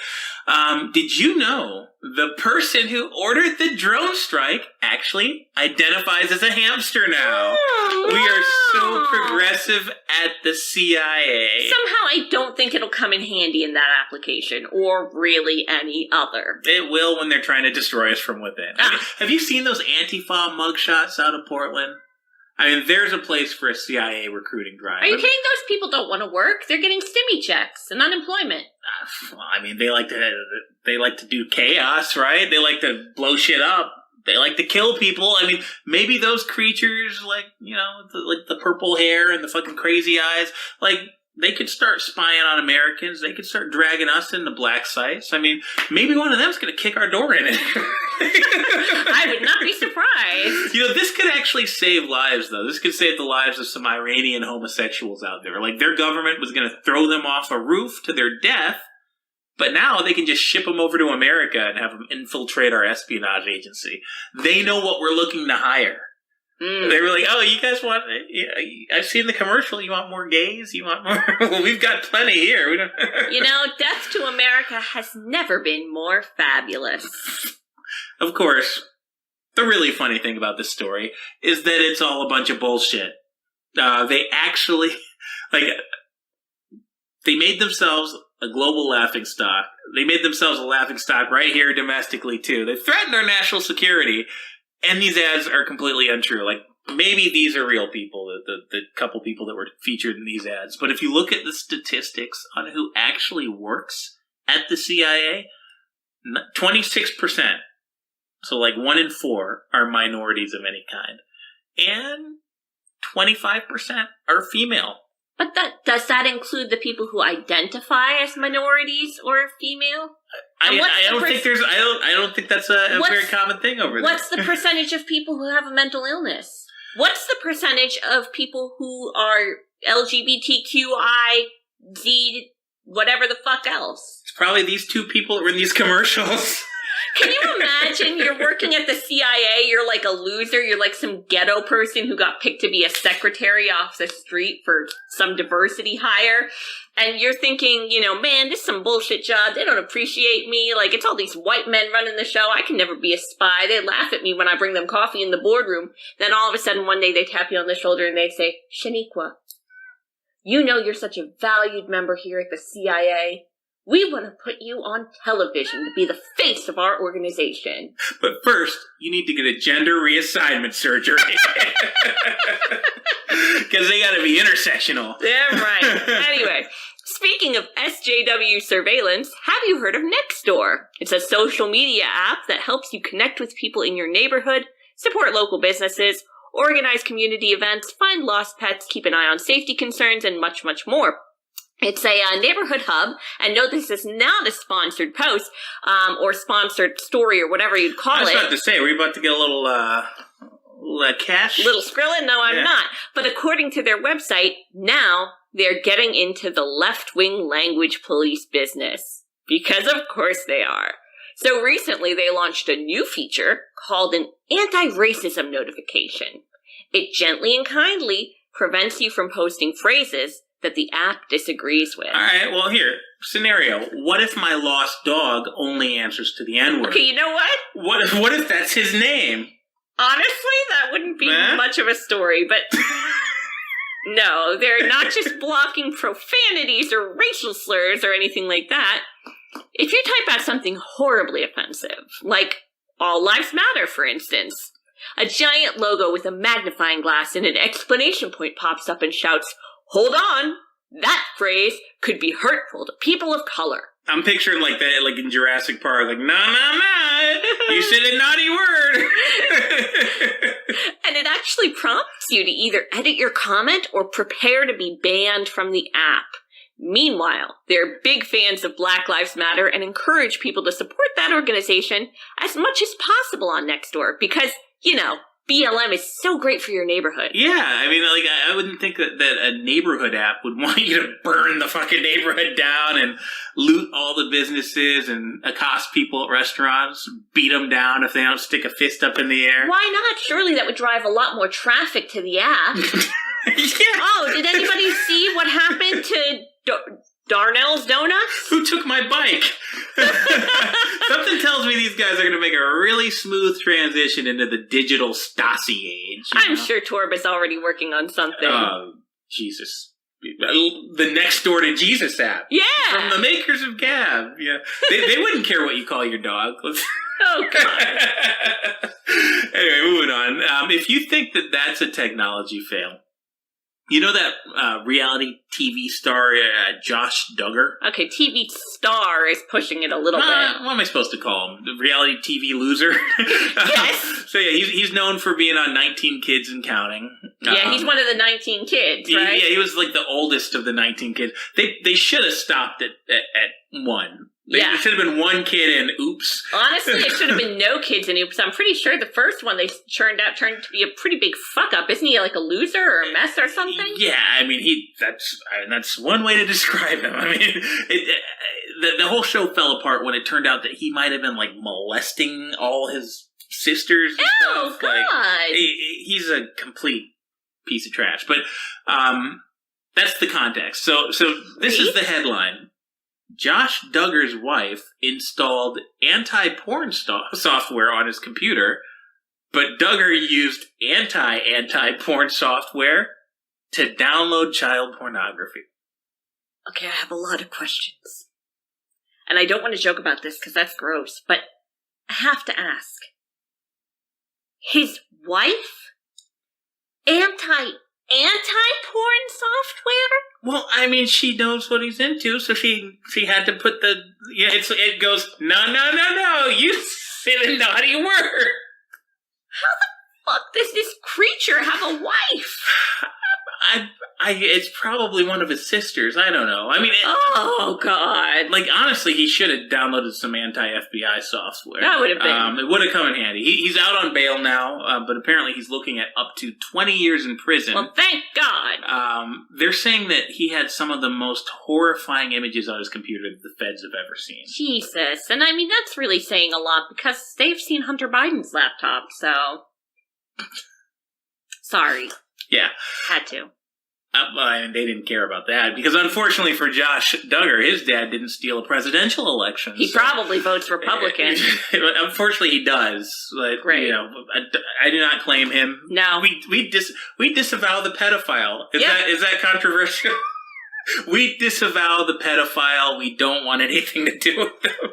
did you know the person who ordered the drone strike actually identifies as a hamster now? Oh, we are so progressive at the CIA. Somehow I don't think it'll come in handy in that application, or really any other. It will when they're trying to destroy us from within. I mean, have you seen those Antifa mugshots out of Portland? I mean, there's a place for a CIA recruiting drive. Are you kidding? Those people don't want to work. They're getting stimmy checks and unemployment. I mean, they like to do chaos, right? They like to blow shit up. They like to kill people. I mean, maybe those creatures, like the purple hair and the fucking crazy eyes, like, they could start spying on Americans. They could start dragging us into black sites. I mean, maybe one of them's going to kick our door in. I would not be surprised. This could actually save lives, though. This could save the lives of some Iranian homosexuals out there. Like, their government was going to throw them off a roof to their death, but now they can just ship them over to America and have them infiltrate our espionage agency. They know what we're looking to hire. They were like, oh, you guys want... I've seen the commercial. You want more gays? You want more... Well, we've got plenty here. We don't... Death to America has never been more fabulous. Of course, the really funny thing about this story is that it's all a bunch of bullshit. They actually... they made themselves a global laughingstock. They made themselves a laughingstock right here domestically, too. They threatened our national security... And these ads are completely untrue. Like, maybe these are real people, the couple people that were featured in these ads. But if you look at the statistics on who actually works at the CIA, 26%, so like 1 in 4, are minorities of any kind. And 25% are female. But does that include the people who identify as minorities or female? I don't think that's a very common thing over there. What's the percentage of people who have a mental illness? What's the percentage of people who are LGBTQI, Z, whatever the fuck else? It's probably these two people that were in these commercials. Can you imagine you're working at the CIA, you're like a loser, you're like some ghetto person who got picked to be a secretary off the street for some diversity hire, and you're thinking, man, this is some bullshit job, they don't appreciate me, like, it's all these white men running the show, I can never be a spy, they laugh at me when I bring them coffee in the boardroom, then all of a sudden one day they tap you on the shoulder and they say, Shaniqua, you're such a valued member here at the CIA. We want to put you on television to be the face of our organization. But first, you need to get a gender reassignment surgery. Because they got to be intersectional. Yeah, right. Anyway, speaking of SJW surveillance, have you heard of Nextdoor? It's a social media app that helps you connect with people in your neighborhood, support local businesses, organize community events, find lost pets, keep an eye on safety concerns, and much, much more. It's a neighborhood hub, and note this is not a sponsored post, or sponsored story, or whatever you'd call it. I was about to say, were you about to get a little cash? Little Skrillin? No, I'm not. But according to their website, now they're getting into the left-wing language police business. Because of course they are. So recently they launched a new feature called an anti-racism notification. It gently and kindly prevents you from posting phrases that the app disagrees with. All right, well, here, scenario. What if my lost dog only answers to the N-word? Okay, you know what? What if that's his name? Honestly, that wouldn't be much of a story, but no, they're not just blocking profanities or racial slurs or anything like that. If you type out something horribly offensive, like All Lives Matter, for instance, a giant logo with a magnifying glass and an exclamation point pops up and shouts, "Hold on, that phrase could be hurtful to people of color." I'm picturing like that, like in Jurassic Park, like, nah, you said a naughty word. And it actually prompts you to either edit your comment or prepare to be banned from the app. Meanwhile, they're big fans of Black Lives Matter and encourage people to support that organization as much as possible on Nextdoor because, BLM is so great for your neighborhood. Yeah, I mean, like, I wouldn't think that a neighborhood app would want you to burn the fucking neighborhood down and loot all the businesses and accost people at restaurants, beat them down if they don't stick a fist up in the air. Why not? Surely that would drive a lot more traffic to the app. Yeah. Oh, did anybody see what happened to Darnell's Donuts? Who took my bike? Something tells me these guys are going to make a really smooth transition into the digital Stasi age. I'm sure Torb is already working on something. Oh, Jesus. The Next Door to Jesus app. Yeah! From the makers of Gab. Yeah. They wouldn't care what you call your dog. Oh, God. Anyway, moving on. If you think that that's a technology fail, you know that reality TV star, Josh Duggar? Okay, TV star is pushing it a little bit. What am I supposed to call him? The reality TV loser? Yes. So yeah, he's known for being on 19 Kids and Counting. Yeah, he's one of the 19 kids, right? Yeah, he was like the oldest of the 19 kids. They should have stopped at one. There should have been one kid in Oops. Honestly, it should have been no kids in Oops. I'm pretty sure the first one they turned to be a pretty big fuck up. Isn't he like a loser or a mess or something? Yeah, I mean that's one way to describe him. I mean, the whole show fell apart when it turned out that he might have been like molesting all his sisters and stuff. God. Like, he's a complete piece of trash. But that's the context. So this is the headline. Josh Duggar's wife installed anti-porn software on his computer, but Duggar used anti-porn software to download child pornography. Okay, I have a lot of questions. And I don't want to joke about this because that's gross, but I have to ask. His wife? Anti-porn software? Well, I mean, she knows what he's into, so she had to put the... Yeah, it goes, no, you silly naughty word. How the fuck does this creature have a wife? It's probably one of his sisters. I don't know. I mean... Oh, God. Like, honestly, he should have downloaded some anti-FBI software. That would have been... it would have come in handy. He's out on bail now, but apparently he's looking at up to 20 years in prison. Well, thank God. They're saying that he had some of the most horrifying images on his computer that the feds have ever seen. Jesus. And I mean, that's really saying a lot because they've seen Hunter Biden's laptop, so... Sorry. Yeah. Had to. They didn't care about that because, unfortunately for Josh Duggar, his dad didn't steal a presidential election. He probably votes Republican. Unfortunately, he does. But, Great. You know, I do not claim him. No, we disavow the pedophile. Is that controversial? We disavow the pedophile. We don't want anything to do with them.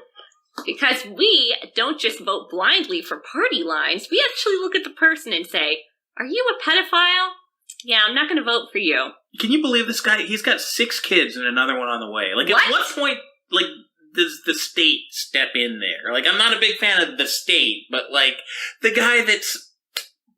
Because we don't just vote blindly for party lines. We actually look at the person and say, "Are you a pedophile? Yeah, I'm not going to vote for you." Can you believe this guy? He's got 6 kids and another one on the way. Like, what? At what point, like, does the state step in there? Like, I'm not a big fan of the state, but, like, the guy that's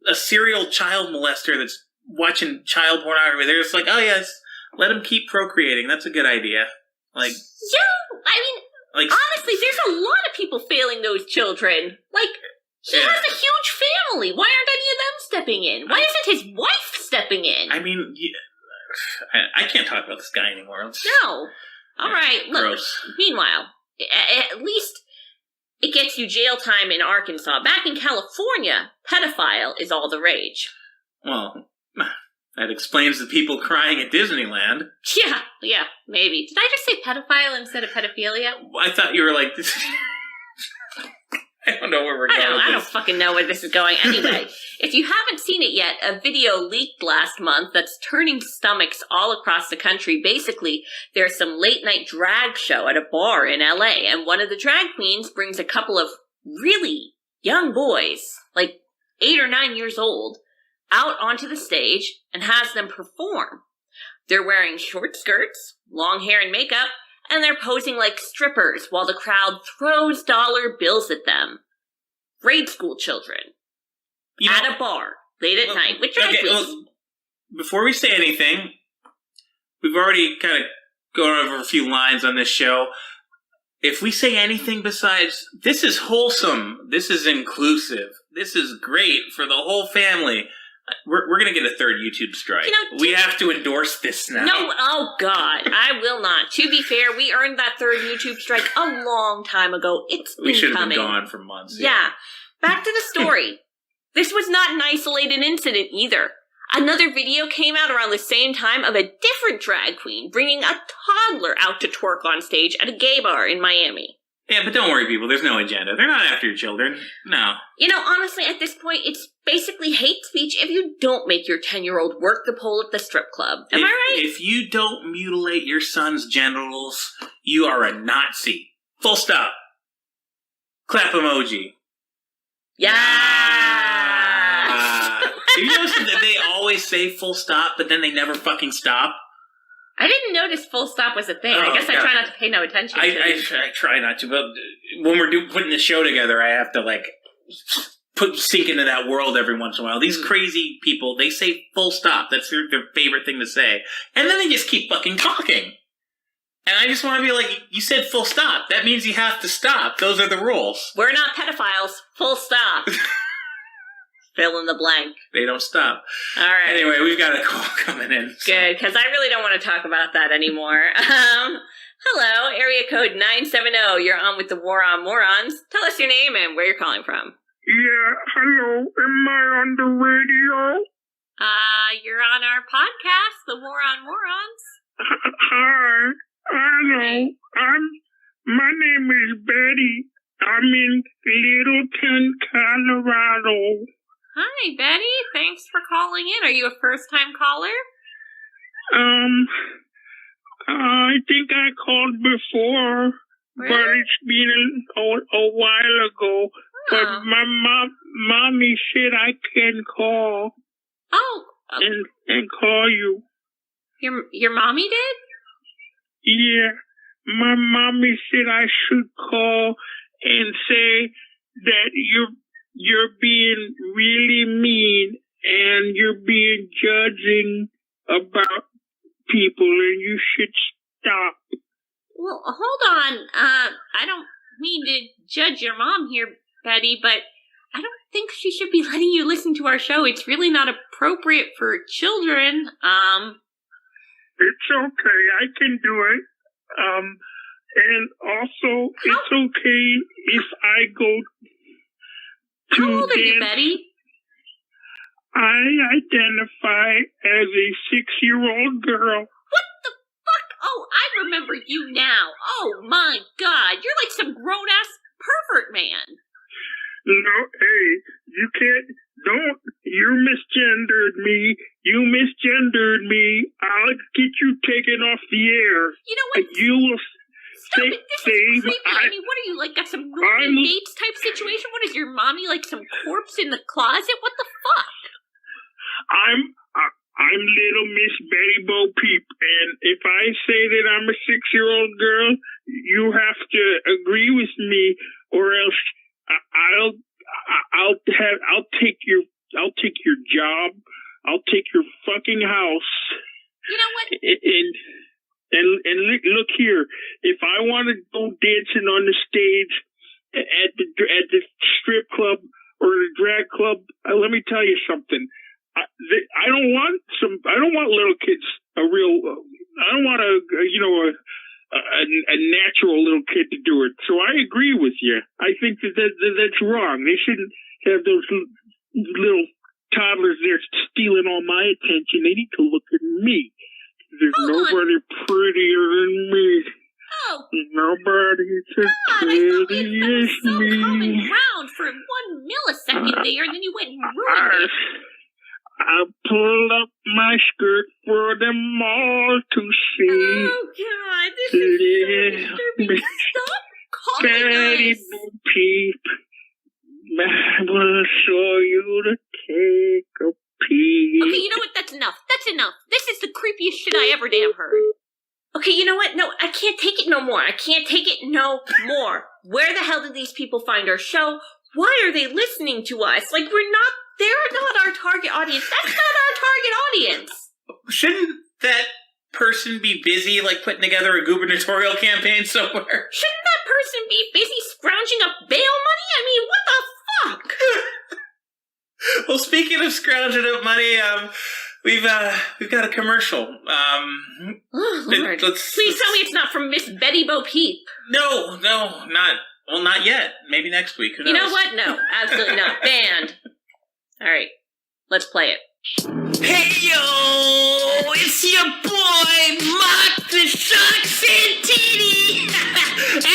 a serial child molester that's watching child pornography, they're just like, oh, yes, let him keep procreating. That's a good idea. Like, yeah, I mean, like, honestly, there's a lot of people failing those children. Like, he has a huge family. Why aren't any of them stepping in? Why isn't his wife stepping in? I mean, I can't talk about this guy anymore. No. All right. Look, gross. Meanwhile, at least it gets you jail time in Arkansas. Back in California, pedophile is all the rage. Well, that explains the people crying at Disneyland. Yeah, maybe. Did I just say pedophile instead of pedophilia? I thought you were like... I don't know where we're going with this. I don't fucking know where this is going. Anyway, if you haven't seen it yet, a video leaked last month that's turning stomachs all across the country. Basically, there's some late-night drag show at a bar in LA, and one of the drag queens brings a couple of really young boys, like 8 or 9 years old, out onto the stage and has them perform. They're wearing short skirts, long hair and makeup, and they're posing like strippers while the crowd throws dollar bills at them. Grade school children. At a bar, late at night, with drag queens. Before we say anything, we've already kind of gone over a few lines on this show. If we say anything besides, this is wholesome, this is inclusive, This is great for the whole family. We're going to get a third YouTube strike. We have to endorse this now. No, oh God, I will not. To be fair, we earned that third YouTube strike a long time ago. It's been We should have coming. been gone for months. Yeah. Back to the story. This was not an isolated incident either. Another video came out around the same time of a different drag queen bringing a toddler out to twerk on stage at a gay bar in Miami. Yeah, but don't worry, people. There's no agenda. They're not after your children. No. Honestly, at this point, it's basically hate speech if you don't make your 10-year-old work the pole at the strip club. Am I right? If you don't mutilate your son's genitals, you are a Nazi. Full stop. Clap emoji. Yeah. Have you noticed that they always say full stop, but then they never fucking stop? I didn't notice full stop was a thing. I guess I try not to pay no attention to it. I try not to, but when we're putting the show together, I have to, sink into that world every once in a while. These crazy people, they say full stop. That's their favorite thing to say. And then they just keep fucking talking. And I just want to be like, you said full stop. That means you have to stop. Those are the rules. We're not pedophiles. Full stop. Fill in the blank. They don't stop. All right. Anyway, we've got a call coming in. So. Good, because I really don't want to talk about that anymore. Hello, area code 970. You're on with the War on Morons. Tell us your name and where you're calling from. Yeah, hello. Am I on the radio? You're on our podcast, the War on Morons. Hi. Hello. My name is Betty. I'm in Littleton, Colorado. Hi, Betty. Thanks for calling in. Are you a first-time caller? I think I called before, Really? but it's been a while ago. But my mommy said I can call. Oh. And call you. Your mommy did? Yeah. My mommy said I should call and say that you're being really mean and you're being judging about people and you should stop. Well, hold on. I don't mean to judge your mom here, Betty, but I don't think she should be letting you listen to our show. It's really not appropriate for children. It's okay. I can do it. And also, it's okay if I go to How old are you, Betty? I identify as a 6-year-old girl. What the fuck? Oh, I remember you now. Oh, my God. You're like some grown-ass pervert man. No, hey, you misgendered me. You misgendered me. I'll get you taken off the air. You know what? You will Stop it. This is creepy. I mean, what are you, like, got some Norman Bates type situation? What is your mommy, like, some corpse in the closet? What the fuck? I'm little Miss Betty Bo Peep, and if I say that I'm a 6-year-old girl, you have to agree with me, or else I'll take your job, I'll take your fucking house. You know what? And look here, if I want to go dancing on the stage at the strip club or the drag club, let me tell you something. I don't want little kids. I don't want a natural little kid to do it. So I agree with you. I think that's wrong. They shouldn't have those little toddlers there stealing all my attention. They need to look at me. There's nobody prettier than me. Oh. Nobody's as pretty as me. Common ground for 1 millisecond there, and then you went and ruined it. I pulled up my skirt for them all to see. Oh, God, this is so disturbing. Stop calling Betty us. Bo Peep, I will show you to take a peek. Okay, you know what? That's enough. That's enough. This is the creepiest shit I ever damn heard. Okay, you know what? No, I can't take it no more. I can't take it no more. Where the hell did these people find our show? Why are they listening to us? Like, they're not our target audience. That's not our target audience. Shouldn't that person be busy, like, putting together a gubernatorial campaign somewhere? Shouldn't that person be busy scrounging up bail money? I mean, what the fuck? Well, speaking of scrounging up money, we've got a commercial. Lord. Please tell me it's not from Miss Betty Bo Peep. No, not yet. Maybe next week. Who knows? You know what? No, absolutely not. Banned. All right, let's play it. Hey yo, it's your boy Marc the Shark Santini.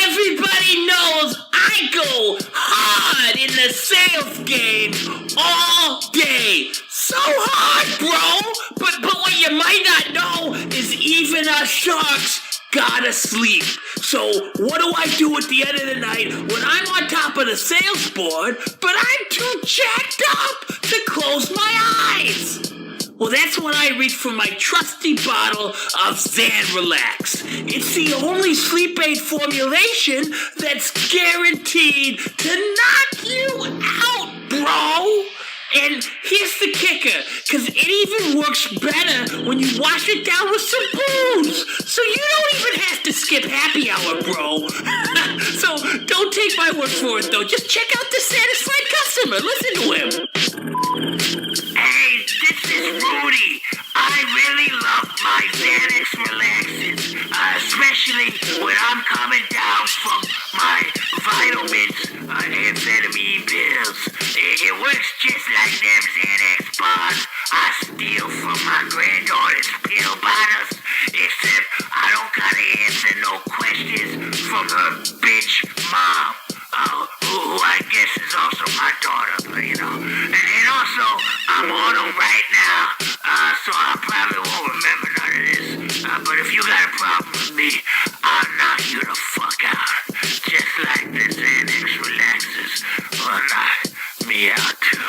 Everybody knows I go hard in the sales game all day. So hard, bro. But what you might not know is even our sharks gotta sleep. So what do I do at the end of the night when I'm on top of the sales board, but I'm too jacked up to close my eyes? Well, that's when I reach for my trusty bottle of Zan Relax. It's the only sleep aid formulation that's guaranteed to knock you out, bro. And here's the kicker, because it even works better when you wash it down with some booze. So you don't even have to skip happy hour, bro. So don't take my word for it, though. Just check out the satisfied customer. Listen to him. Hey, this is Rudy. I really love my Xanax Relaxes, especially when I'm coming down from my vitamins, amphetamine pills. It works just like them Xanax bars I steal from my granddaughter's pill bottles, except I don't gotta answer no questions from her bitch mom, who I guess is also my daughter, but you know. And also, I'm on them right now, so I probably won't remember none of this. But if you got a problem with me, I'll knock you the fuck out, just like the Xanax Relaxes will knock me out too.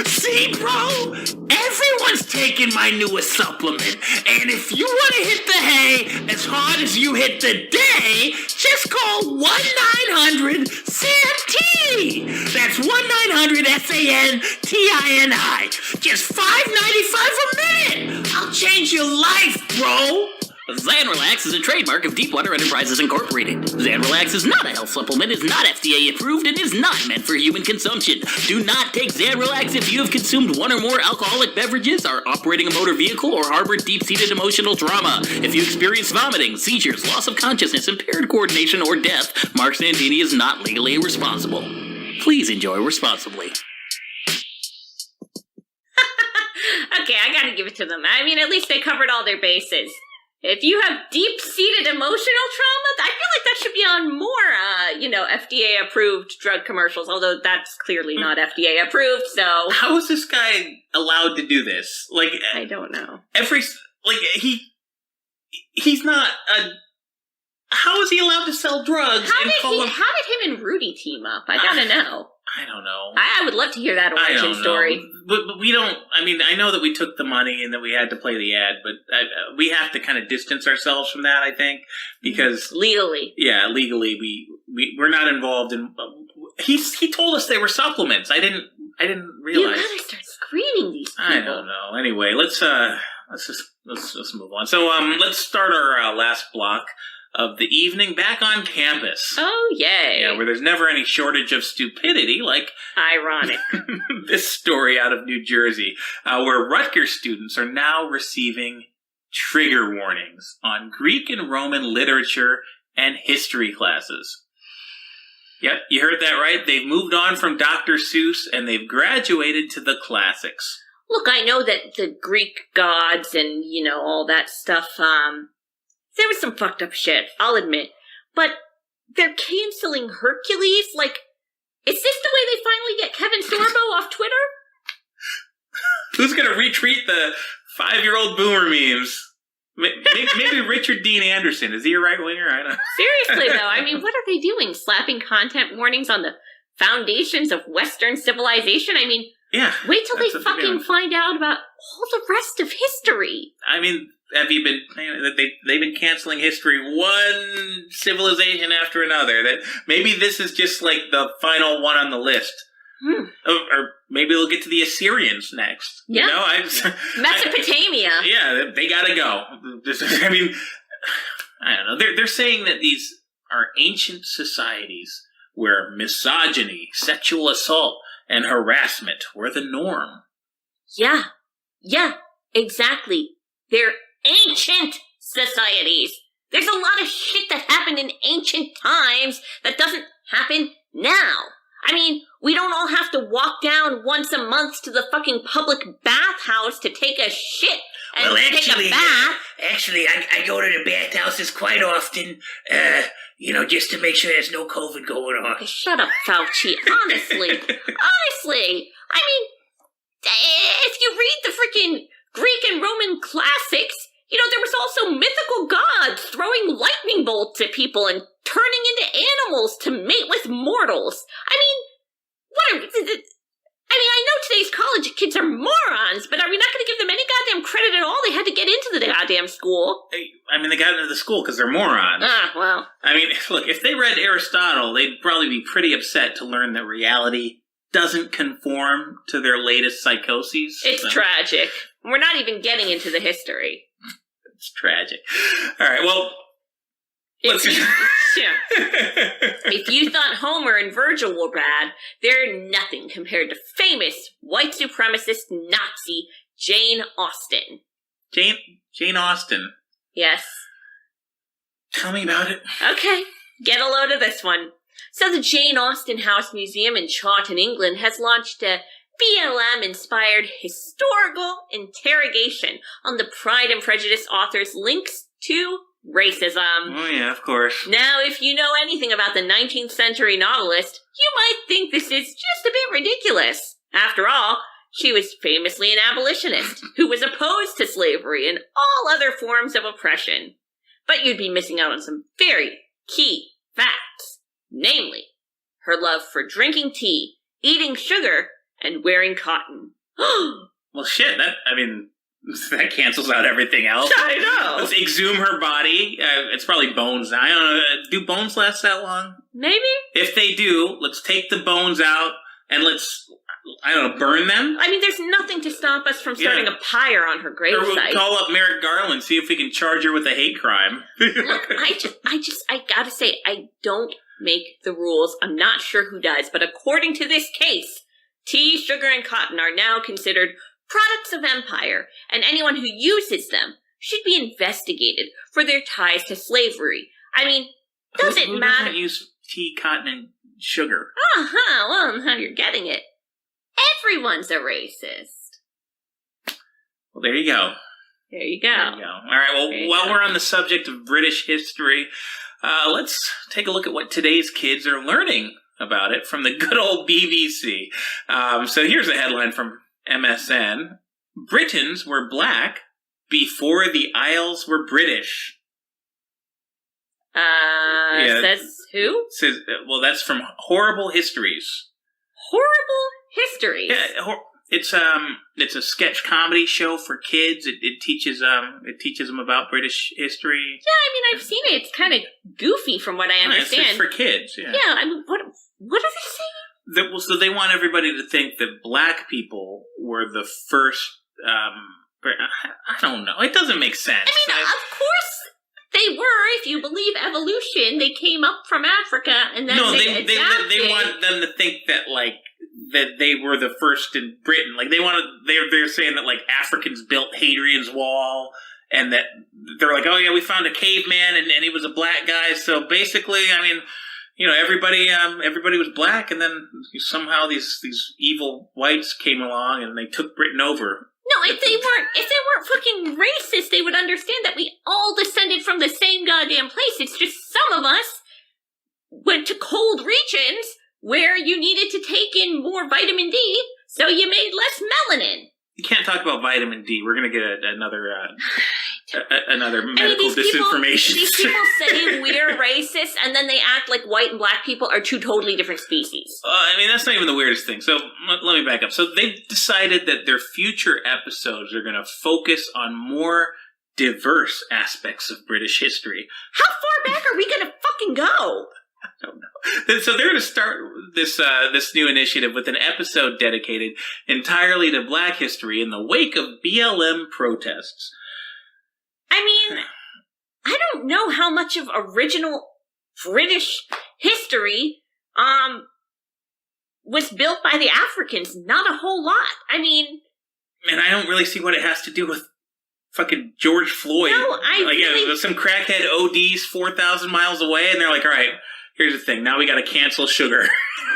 See, bro? Everyone's taking my newest supplement. And if you want to hit the hay as hard as you hit the day, just call 1-900-SANTINI. That's 1-900-SANTINI. Just $5.95 a minute. I'll change your life, bro. Zan Relax is a trademark of Deepwater Enterprises Incorporated. Zan Relax is not a health supplement, is not FDA approved, and is not meant for human consumption. Do not take Zan Relax if you have consumed one or more alcoholic beverages, are operating a motor vehicle, or harbor deep-seated emotional trauma. If you experience vomiting, seizures, loss of consciousness, impaired coordination, or death, Marc Santini is not legally responsible. Please enjoy responsibly. Okay, I gotta give it to them. I mean, at least they covered all their bases. If you have deep-seated emotional trauma, I feel like that should be on more, FDA-approved drug commercials, although that's clearly not FDA-approved, so... How is this guy allowed to do this? Like, I don't know. He's not a... How is he allowed to sell drugs? How did him and Rudy team up? I gotta know. I don't know. I would love to hear that origin story. But we don't... I mean, I know that we took the money and that we had to play the ad, but we have to kind of distance ourselves from that, I think, because... Legally. Yeah, legally, we're not involved in... He told us they were supplements. I didn't realize. You gotta start screening these people. I don't know. Anyway, let's just move on. So, let's start our last block of the evening back on campus. Oh, yay. Yeah, where there's never any shortage of stupidity, like... Ironic. This story out of New Jersey, where Rutgers students are now receiving trigger warnings on Greek and Roman literature and history classes. Yep, you heard that right. They've moved on from Dr. Seuss, and they've graduated to the classics. Look, I know that the Greek gods and, all that stuff, there was some fucked up shit, I'll admit. But they're canceling Hercules? Like, is this the way they finally get Kevin Sorbo off Twitter? Who's gonna retweet the 5-year-old boomer memes? Maybe Richard Dean Anderson. Is he a right-winger? I don't know. Seriously, though, I mean, what are they doing? Slapping content warnings on the foundations of Western civilization? I mean, yeah, wait till they fucking find out about all the rest of history. I mean... Have you been saying that they've been canceling history one civilization after another? That maybe this is just like the final one on the list. Or maybe they'll get to the Assyrians next. Yeah. Mesopotamia. They gotta go. I mean, I don't know. They're saying that these are ancient societies where misogyny, sexual assault, and harassment were the norm. Yeah, exactly. They're ancient societies. There's a lot of shit that happened in ancient times that doesn't happen now. I mean, we don't all have to walk down once a month to the fucking public bathhouse to take a shit and take a bath. Actually, I go to the bathhouses quite often, just to make sure there's no COVID going on. Shut up, Fauci. Honestly. I mean, if you read the freaking Greek and Roman classics, there was also mythical gods throwing lightning bolts at people and turning into animals to mate with mortals. I mean, I know today's college kids are morons, but are we not going to give them any goddamn credit at all? They had to get into the goddamn school. They got into the school because they're morons. Well. I mean, look, if they read Aristotle, they'd probably be pretty upset to learn that reality doesn't conform to their latest psychoses. It's tragic. We're not even getting into the history. It's tragic. All right, well, let's If you thought Homer and Virgil were bad, they're nothing compared to famous white supremacist Nazi Jane Austen. Jane Austen. Yes. Tell me about it. Okay, get a load of this one. So the Jane Austen House Museum in Chawton, England has launched a BLM-inspired historical interrogation on the Pride and Prejudice author's links to racism. Oh yeah, of course. Now, if you know anything about the 19th century novelist, you might think this is just a bit ridiculous. After all, she was famously an abolitionist who was opposed to slavery and all other forms of oppression. But you'd be missing out on some very key facts. Namely, her love for drinking tea, eating sugar, and wearing cotton. Well, shit, that cancels out everything else. I know. Let's exhume her body. It's probably bones. I don't know. Do bones last that long? Maybe. If they do, let's take the bones out and let's, burn them. I mean, there's nothing to stop us from starting a pyre on her gravesite. Or we'll call up Merrick Garland, see if we can charge her with a hate crime. Look, I gotta say, I don't make the rules. I'm not sure who does, but according to this case, tea, sugar, and cotton are now considered products of empire, and anyone who uses them should be investigated for their ties to slavery. I mean, does it matter? Who doesn't use tea, cotton, and sugar? Well, now you're getting it. Everyone's a racist. Well, there you go. There you go. All right, well, while we're on the subject of British history, let's take a look at what today's kids are learning about it from the good old BBC. So here's a headline from MSN. Britons were black before the Isles were British. Says who? Says, well, that's from Horrible Histories. Horrible Histories? Yeah, it's a sketch comedy show for kids. It teaches them about British history. Yeah, I mean, I've seen it. It's kind of goofy from what I understand. It's for kids, yeah. Yeah, I mean, what are they saying? So they want everybody to think that black people were the first, I don't know. It doesn't make sense. I mean, of course they were. If you believe evolution, they came up from Africa and then they want them to think that, like, that they were the first in Britain. Like, they're saying that, like, Africans built Hadrian's Wall, and that they're like, oh yeah, we found a caveman and he was a black guy. So basically, I mean, everybody was black, and then somehow these evil whites came along and they took Britain over. No, if they weren't fucking racist, they would understand that we all descended from the same goddamn place. It's just some of us went to cold regions where you needed to take in more vitamin D, so you made less melanin. You can't talk about vitamin D. We're going to get another medical disinformation. These people say we're racist, and then they act like white and black people are two totally different species. I mean, that's not even the weirdest thing. So let me back up. So they've decided that their future episodes are going to focus on more diverse aspects of British history. How far back are we going to fucking go? I don't know. So they're going to start this new initiative with an episode dedicated entirely to black history in the wake of BLM protests. I mean, I don't know how much of original British history was built by the Africans. Not a whole lot. I mean... Man, I don't really see what it has to do with fucking George Floyd. No, some crackhead ODs 4,000 miles away, and they're like, all right, here's the thing. Now we got to cancel sugar.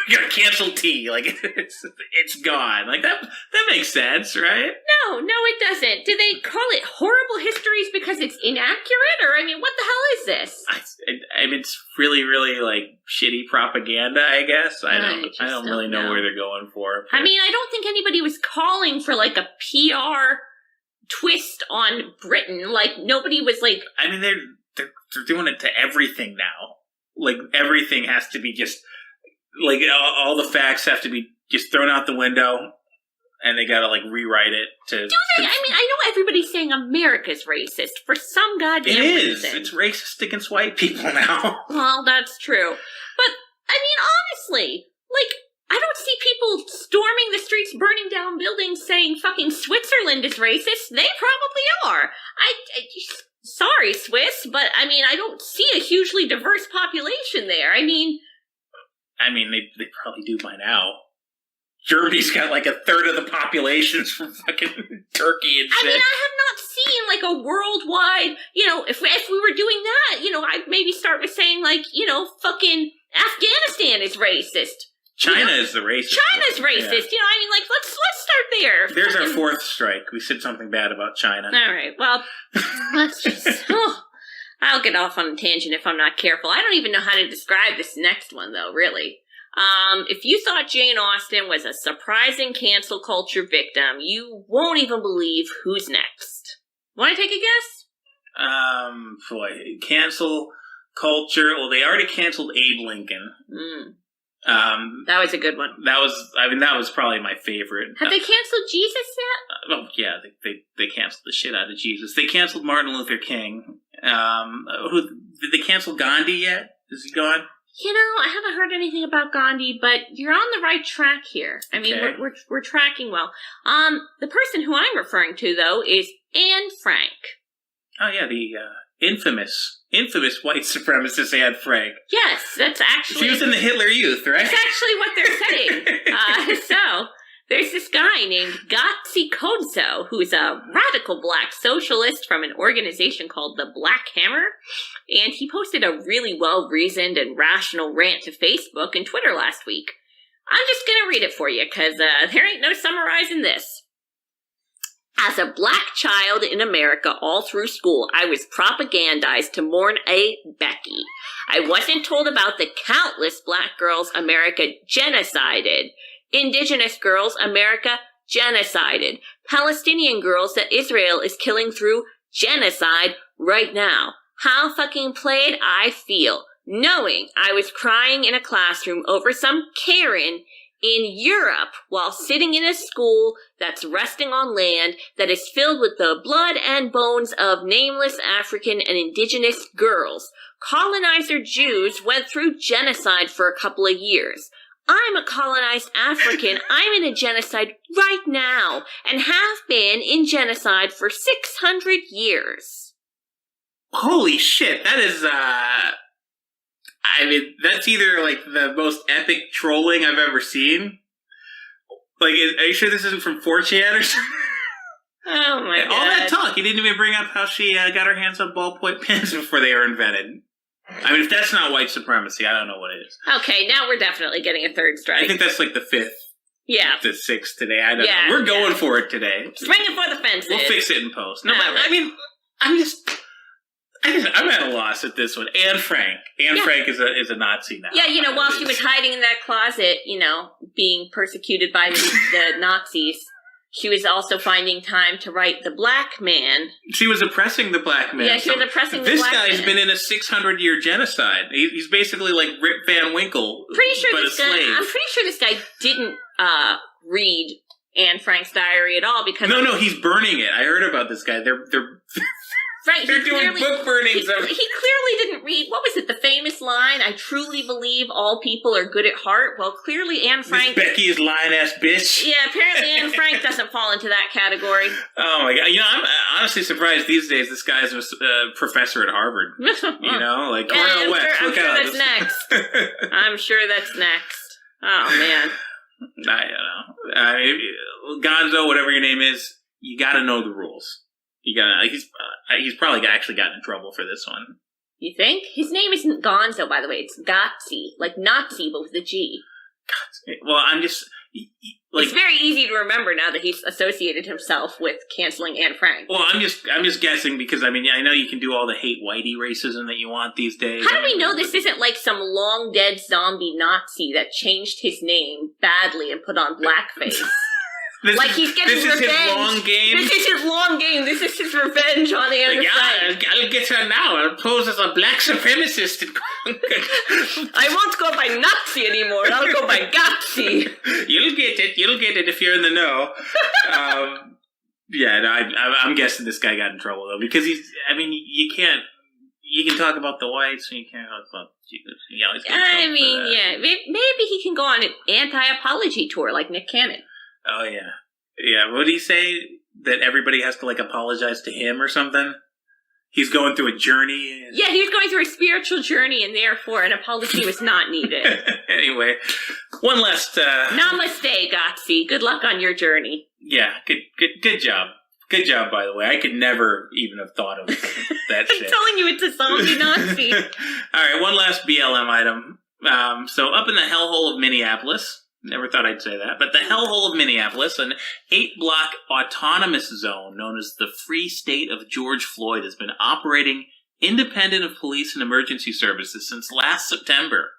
We got to cancel tea. Like, it's gone. Like, that makes sense, right? No, it doesn't. Do they call it horrible histories because it's inaccurate? Or, I mean, what the hell is this? I mean, it's really, really, like, shitty propaganda, I guess. I don't really know where they're going for. I mean, I don't think anybody was calling for, like, a PR twist on Britain. Like, nobody was, like... I mean, they're doing it to everything now. Like, everything has to be just... Like, all the facts have to be just thrown out the window, and they gotta, like, rewrite it to... Do they? I mean, I know everybody's saying America's racist for some goddamn reason. It is. It's racist against white people now. Well, that's true. But, I mean, honestly, like, I don't see people storming the streets, burning down buildings, saying fucking Switzerland is racist. They probably are. Sorry, Swiss, but, I mean, I don't see a hugely diverse population there. I mean, they probably do by now. Germany's got like a third of the populations from fucking Turkey and shit. I mean, I have not seen like a worldwide, if we were doing that, I'd maybe start with saying like, fucking Afghanistan is racist. China is the racist. China's racist. Yeah. I mean, like, let's start there. There's our fourth strike. We said something bad about China. All right. Well, let's just... I'll get off on a tangent if I'm not careful. I don't even know how to describe this next one, though, really. If you thought Jane Austen was a surprising cancel culture victim, you won't even believe who's next. Want to take a guess? Cancel culture. Well, they already canceled Abe Lincoln. That was a good one. That was probably my favorite. Have they canceled Jesus yet? Oh, yeah, they canceled the shit out of Jesus. They canceled Martin Luther King. Did they cancel Gandhi yet? Is he gone? I haven't heard anything about Gandhi, but you're on the right track here. I mean, okay. we're tracking well. The person who I'm referring to, though, is Anne Frank. Oh, yeah, the infamous white supremacist Anne Frank. Yes, that's actually... She was in the Hitler Youth, right? That's actually what they're saying. So, there's this guy named Gotzi Kodzo, who's a radical black socialist from an organization called the Black Hammer, and he posted a really well-reasoned and rational rant to Facebook and Twitter last week. I'm just gonna read it for you, because there ain't no summarizing this. As a black child in America all through school, I was propagandized to mourn a Becky. I wasn't told about the countless black girls America genocided. Indigenous girls America genocided. Palestinian girls that Israel is killing through genocide right now. How fucking played I feel, knowing I was crying in a classroom over some Karen in Europe while sitting in a school that's resting on land that is filled with the blood and bones of nameless African and indigenous girls. Colonizer Jews went through genocide for a couple of years. I'm a colonized African. I'm in a genocide right now and have been in genocide for 600 years. Holy shit, that is, that's either, like, the most epic trolling I've ever seen. Like, are you sure this isn't from 4chan or something? Oh my god. All that talk, he didn't even bring up how she got her hands on ballpoint pens before they were invented. I mean, if that's not white supremacy, I don't know what it is. Okay, now we're definitely getting a third strike. I think that's like the fifth. Yeah. The sixth today. I don't know. We're going for it today. Swing it for the fences. We'll fix it in post. No, I mean, I'm at a loss at this one. Anne Frank. Anne Frank is a Nazi now. Yeah, while she was hiding in that closet, being persecuted by the Nazis, she was also finding time to write The Black Man. She was oppressing the black man. Yeah, she was oppressing the black man. This guy's been in a 600-year genocide. He's basically like Rip Van Winkle, but a slave. I'm pretty sure this guy didn't read Anne Frank's diary at all because... No, he's burning it. I heard about this guy. They're Right, they're doing book burnings. He clearly didn't read, what was it, the famous line, I truly believe all people are good at heart? Well, clearly Anne Frank... Miss Becky is lying-ass bitch. Yeah, apparently Anne Frank doesn't fall into that category. Oh my god. I'm honestly surprised these days this guy's a professor at Harvard. Cornell West. I'm sure that's next. I'm sure that's next. Oh, man. I don't know. Gonzo, whatever your name is, you got to know the rules. You got to. He's probably actually gotten in trouble for this one. You think? His name isn't Gonzo, by the way. It's Gotzi, like Nazi, but with a G. Well, I'm just like, it's very easy to remember now that he's associated himself with canceling Anne Frank. Well, I'm just guessing because I mean I know you can do all the hate whitey racism that you want these days. How do we know this isn't like some long dead zombie Nazi that changed his name badly and put on blackface? He's getting revenge. This is his long game. This is his long game. This is his revenge on Anne Frank. I'll get her now. I'll pose as a black supremacist. I won't go by Nazi anymore. I'll go by Gotzi. You'll get it if you're in the know. I'm guessing this guy got in trouble though because you can talk about the whites and you can't talk about maybe he can go on an anti-apology tour like Nick Cannon. Oh, yeah. Yeah, what did he say? That everybody has to, apologize to him or something? He's going through a journey? Yeah, he was going through a spiritual journey, and therefore an apology was not needed. Anyway, one last... Namaste, Gotzi. Good luck on your journey. Yeah, good job. Good job, by the way. I could never even have thought of that shit. I'm telling you, it's a zombie Nazi. All right, one last BLM item. So, up in the hellhole of Minneapolis... Never thought I'd say that. But the hellhole of Minneapolis, an 8-block autonomous zone known as the Free State of George Floyd, has been operating independent of police and emergency services since last September.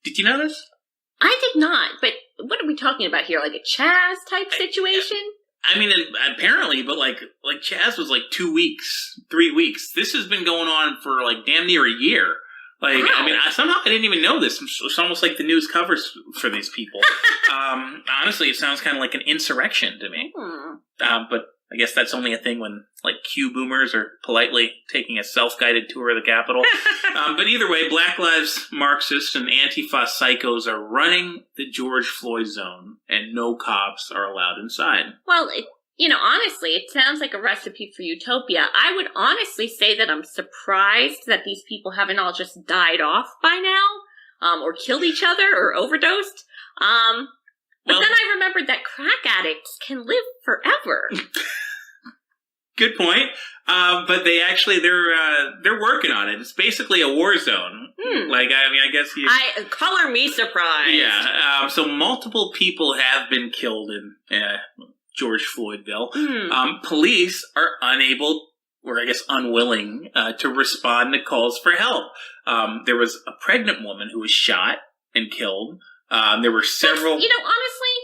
Did you know this? I did not. But what are we talking about here? Like a Chaz type situation? I mean, apparently, but like Chaz was 2 weeks, 3 weeks. This has been going on for damn near a year. Wow. I mean, somehow I didn't even know this. It's almost like the news covers for these people. Honestly, it sounds kind of like an insurrection to me. But I guess that's only a thing when, Q boomers are politely taking a self-guided tour of the Capitol. But either way, Black Lives Marxists and Antifa psychos are running the George Floyd zone, and no cops are allowed inside. Well, honestly, it sounds like a recipe for utopia. I would honestly say that I'm surprised that these people haven't all just died off by now, or killed each other, or overdosed. But then I remembered that crack addicts can live forever. Good point. But they're working on it. It's basically a war zone. I guess color me surprised. Yeah. So multiple people have been killed in George Floydville. Police are unable, or I guess unwilling, to respond to calls for help. There was a pregnant woman who was shot and killed. There were several... honestly,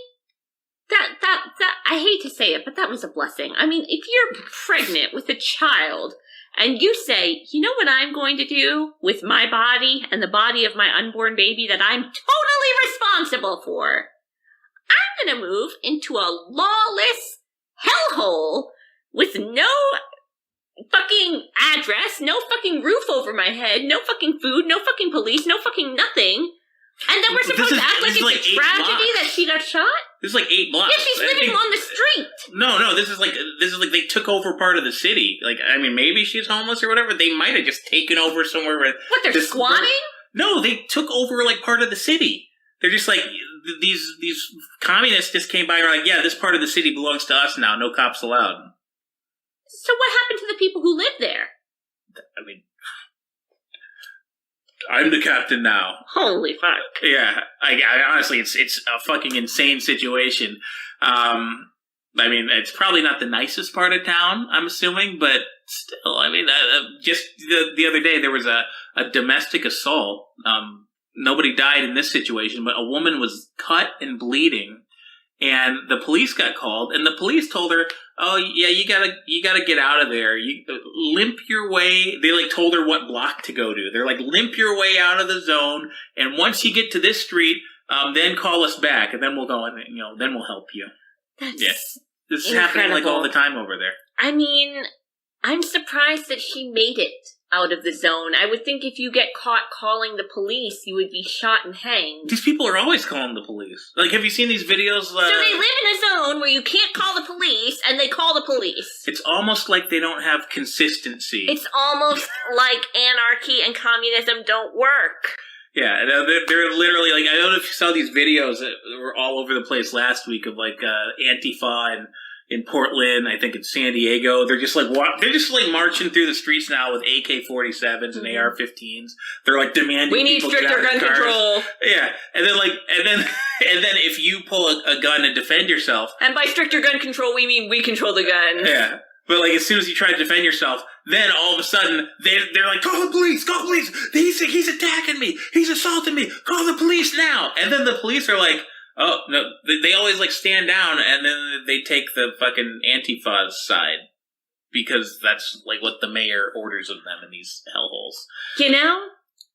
that I hate to say it, but that was a blessing. I mean, if you're pregnant with a child and you say, you know what I'm going to do with my body and the body of my unborn baby that I'm totally responsible for? I'm going to move into a lawless hellhole with no fucking address, no fucking roof over my head, no fucking food, no fucking police, no fucking nothing. And then we're supposed to act like it's a tragedy that she got shot? This is 8 blocks. Yeah, she's living on the street. No, this is like they took over part of the city. Maybe she's homeless or whatever. They might have just taken over somewhere where... What, they're squatting? No, they took over part of the city. They're just these communists just came by and were like, yeah, this part of the city belongs to us now. No cops allowed. So what happened to the people who live there? I mean, I'm the captain now. Holy fuck. Yeah, I honestly, it's a fucking insane situation. I mean, it's probably not the nicest part of town, I'm assuming, but still, I mean, just the other day there was a domestic assault. Nobody died in this situation, but a woman was cut and bleeding, and the police got called, and the police told her, "Oh yeah, you gotta get out of there. You limp your way." They told her what block to go to. They're like, "Limp your way out of the zone, and once you get to this street, then call us back, and then we'll go and then we'll help you." That's this is incredible. happening all the time over there. I mean, I'm surprised that she made it out of the zone. I would think if you get caught calling the police, you would be shot and hanged. These people are always calling the police. Have you seen these videos? So they live in a zone where you can't call the police, and they call the police. It's almost like they don't have consistency. It's almost like anarchy and communism don't work. Yeah, they're literally like, I don't know if you saw these videos that were all over the place last week of like Antifa in Portland, I think in San Diego. They're just like marching through the streets now with AK-47s and AR-15s. They're like demanding we need people stricter gun control. Yeah, and then if you pull a gun to defend yourself, and by stricter gun control we mean we control the guns. Yeah. But like as soon as you try to defend yourself, then all of a sudden they're like, call the police, call the police. He's attacking me. He's assaulting me. Call the police now. And then the police are like, oh no, they always like stand down and then they take the fucking Antifa's side because that's like what the mayor orders of them in these hellholes. You know,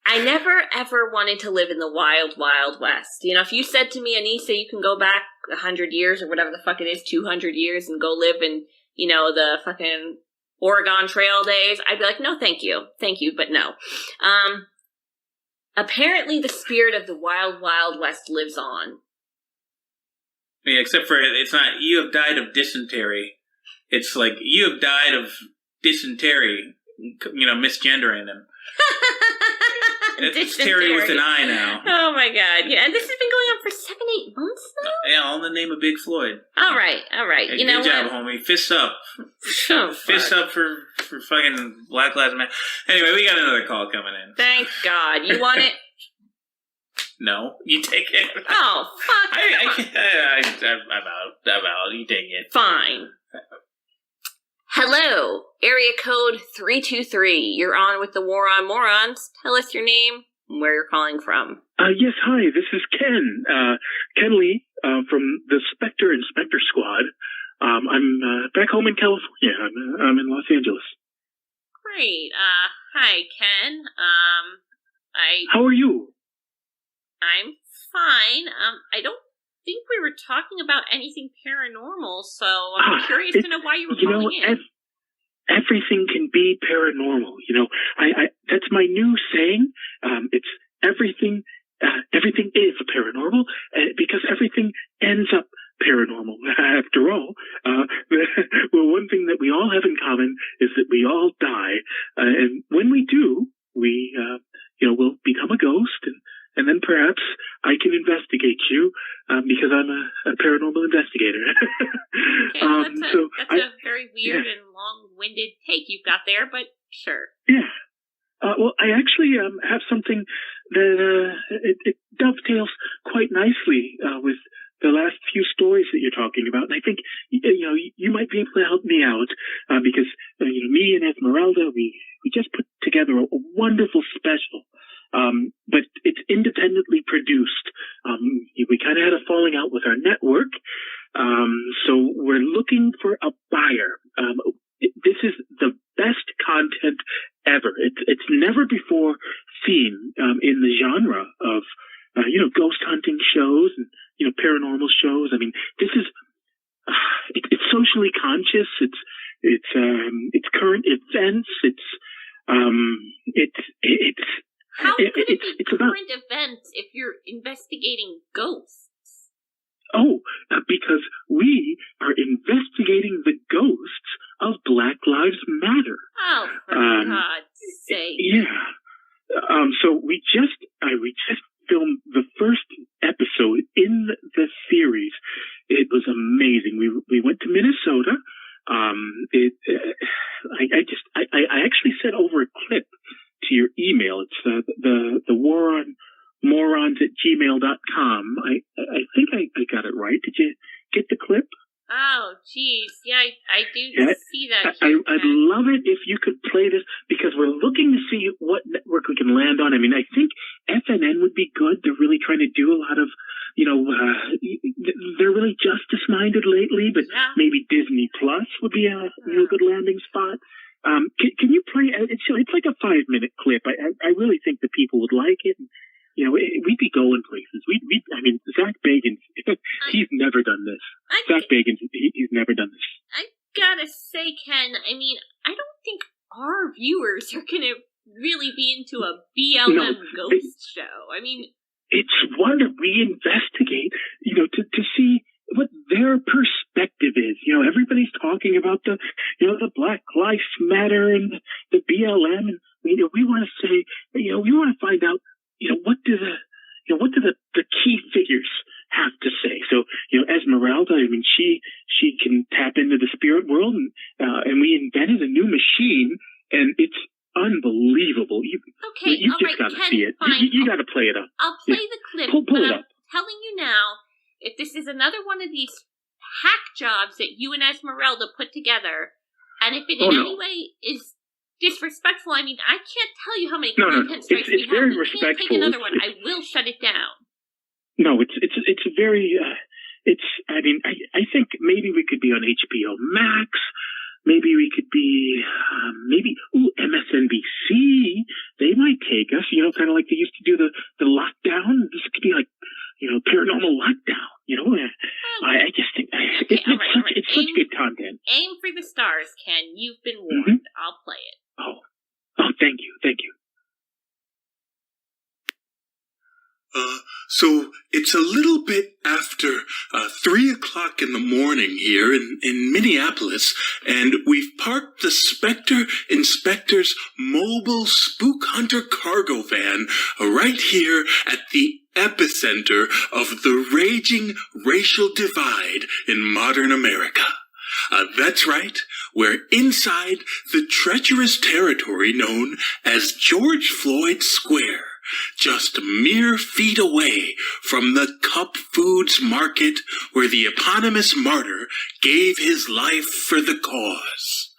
I never ever wanted to live in the wild, wild west. You know, if you said to me, Anissa, you can go back 100 years or whatever the fuck it is, 200 years and go live in, you know, the fucking Oregon Trail days, I'd be like, no, thank you, but no. Apparently the spirit of the wild, wild west lives on. Yeah, except for it's not, you have died of dysentery. It's like, you have died of dysentery, you know, misgendering them. It's Terry with an I now. Oh my god. Yeah, and this has been going on for 7-8 months now? Yeah, all in the name of Big Floyd. Alright. Hey, you know what? Good job, homie. Fists up. Fists up for fucking Black Lives Matter. Anyway, we got another call coming in. Thank God. You want it? No, you take it. Oh, fuck. I'm out. You take it. Fine. Hello, area code 323. You're on with the War on Morons. Tell us your name and where you're calling from. Yes, hi, this is Ken. Ken Lee from the Spectre Inspector Squad. I'm back home in California. I'm in Los Angeles. Great. Hi, Ken. How are you? I'm fine. I don't think we were talking about anything paranormal, so I'm curious to know why you were calling in. Everything can be paranormal. You know, I that's my new saying. It's everything. Everything is paranormal because everything ends up paranormal. After all, well, one thing that we all have in common is that we all die, and when we do, we will become a ghost and then perhaps I can investigate you because I'm a paranormal investigator. Okay, that's a very weird and long-winded take you've got there, but sure. Yeah. Well, I actually have something that it dovetails quite nicely with the last few stories that you're talking about, and I think you might be able to help me out because me and Esmeralda we just put together a wonderful special. But it's independently produced. We kind of had a falling out with our network. So we're looking for a buyer. This is the best content ever. It's never before seen, in the genre of, ghost hunting shows and, paranormal shows. I mean, this is, it's socially conscious. It's current events. How could it be current events if you're investigating ghosts? Oh, because we are investigating the ghosts of Black Lives Matter. Oh, for God's sake! Yeah. So we just filmed the first episode in the series. It was amazing. We went to Minnesota. I actually sent over a clip to your email. It's the War on Morons at gmail.com. I think I got it right. Did you get the clip? Oh, geez. Yeah, I do see that. I'd love it if you could play this because we're looking to see what network we can land on. I mean, I think FNN would be good. They're really trying to do a lot of, they're really justice-minded lately, but maybe Disney Plus would be a good landing spot. Can you play? It's like a 5-minute clip. I really think the people would like it. We'd be going places. I mean, Zach Bagans, he's never done this. Zach Bagans, he's never done this. I gotta say, Ken, I mean, I don't think our viewers are gonna really be into a BLM ghost show. I mean, it's one that we investigate, to see what their perspective is. Everybody's talking about the Black Lives Matter and the BLM, and we want to say, we want to find out, what does I mean, she can tap into the spirit world, and we invented a new machine, and it's unbelievable. You just got to see it. You got to play it up. I'll play the clip, pull but it I'm up. telling you now, if this is another one of these hack jobs that you and Esmeralda put together, and if it in any way is disrespectful, I mean, I can't tell you how many content strikes we have. It's very we respectful. Can't take another one. I will shut it down. No, it's very. I mean, I think maybe we could be on HBO Max. Maybe we could be, MSNBC. They might take us, kind of like they used to do the lockdown. This could be like, paranormal lockdown, I just think it's such good content. Aim for the stars, Ken. You've been warned. I'll play it. Oh, thank you. So it's a little bit after 3 o'clock in the morning here in Minneapolis, and we've parked the Spectre Inspector's mobile spook hunter cargo van right here at the epicenter of the raging racial divide in modern America. That's right, we're inside the treacherous territory known as George Floyd Square, just mere feet away from the Cup Foods market where the eponymous martyr gave his life for the cause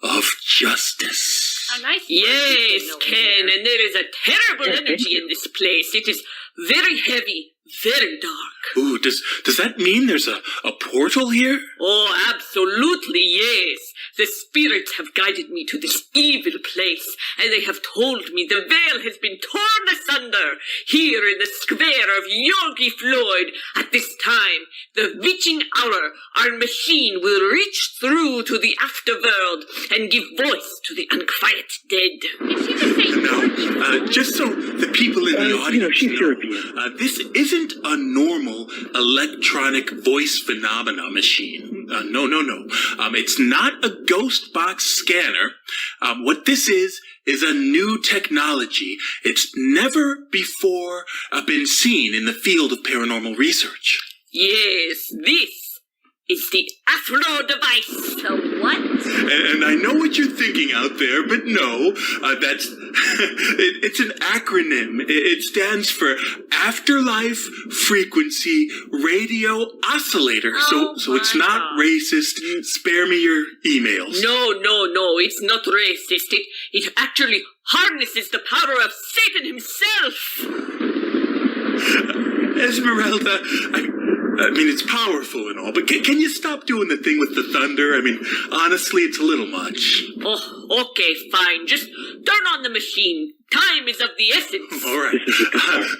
of justice. Yes, Ken, and there is a terrible energy in this place. It is very heavy, very dark. Ooh, does that mean there's a portal here? Oh, absolutely, yes. The spirits have guided me to this evil place, and they have told me the veil has been torn asunder here in the square of Yogi Floyd. At this time, the witching hour, our machine will reach through to the afterworld and give voice to the unquiet dead. No, just so the people in the audience know, this isn't a normal electronic voice phenomena machine. No. It's not a ghost box scanner. What this is a new technology. It's never before been seen in the field of paranormal research. Yes, this is the Afro device. The what? And I know what you're thinking out there, but no, that's it's an acronym. It stands for Afterlife Frequency Radio Oscillator. So it's not racist. Spare me your emails. No, it's not racist. It actually harnesses the power of Satan himself. Esmeralda, I mean, it's powerful and all, but can you stop doing the thing with the thunder? I mean, honestly, it's a little much. Oh, okay, fine. Just turn on the machine. Time is of the essence. All right.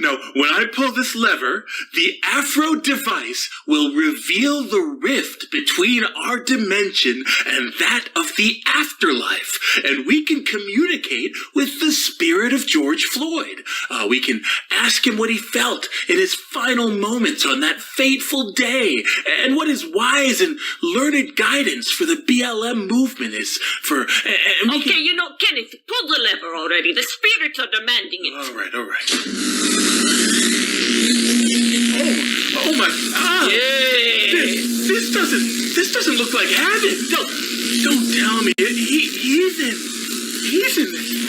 Now, when I pull this lever, the Afro device will reveal the rift between our dimension and that of the afterlife, and we can communicate with the spirit of George Floyd. We can ask him what he felt in his final moments on that fateful day, and what his wise and learned guidance for the BLM movement is for... Okay, Kenneth, pull the lever already. The spirits are demanding it. All right. Oh my God! This doesn't look like heaven. Don't tell me he's in this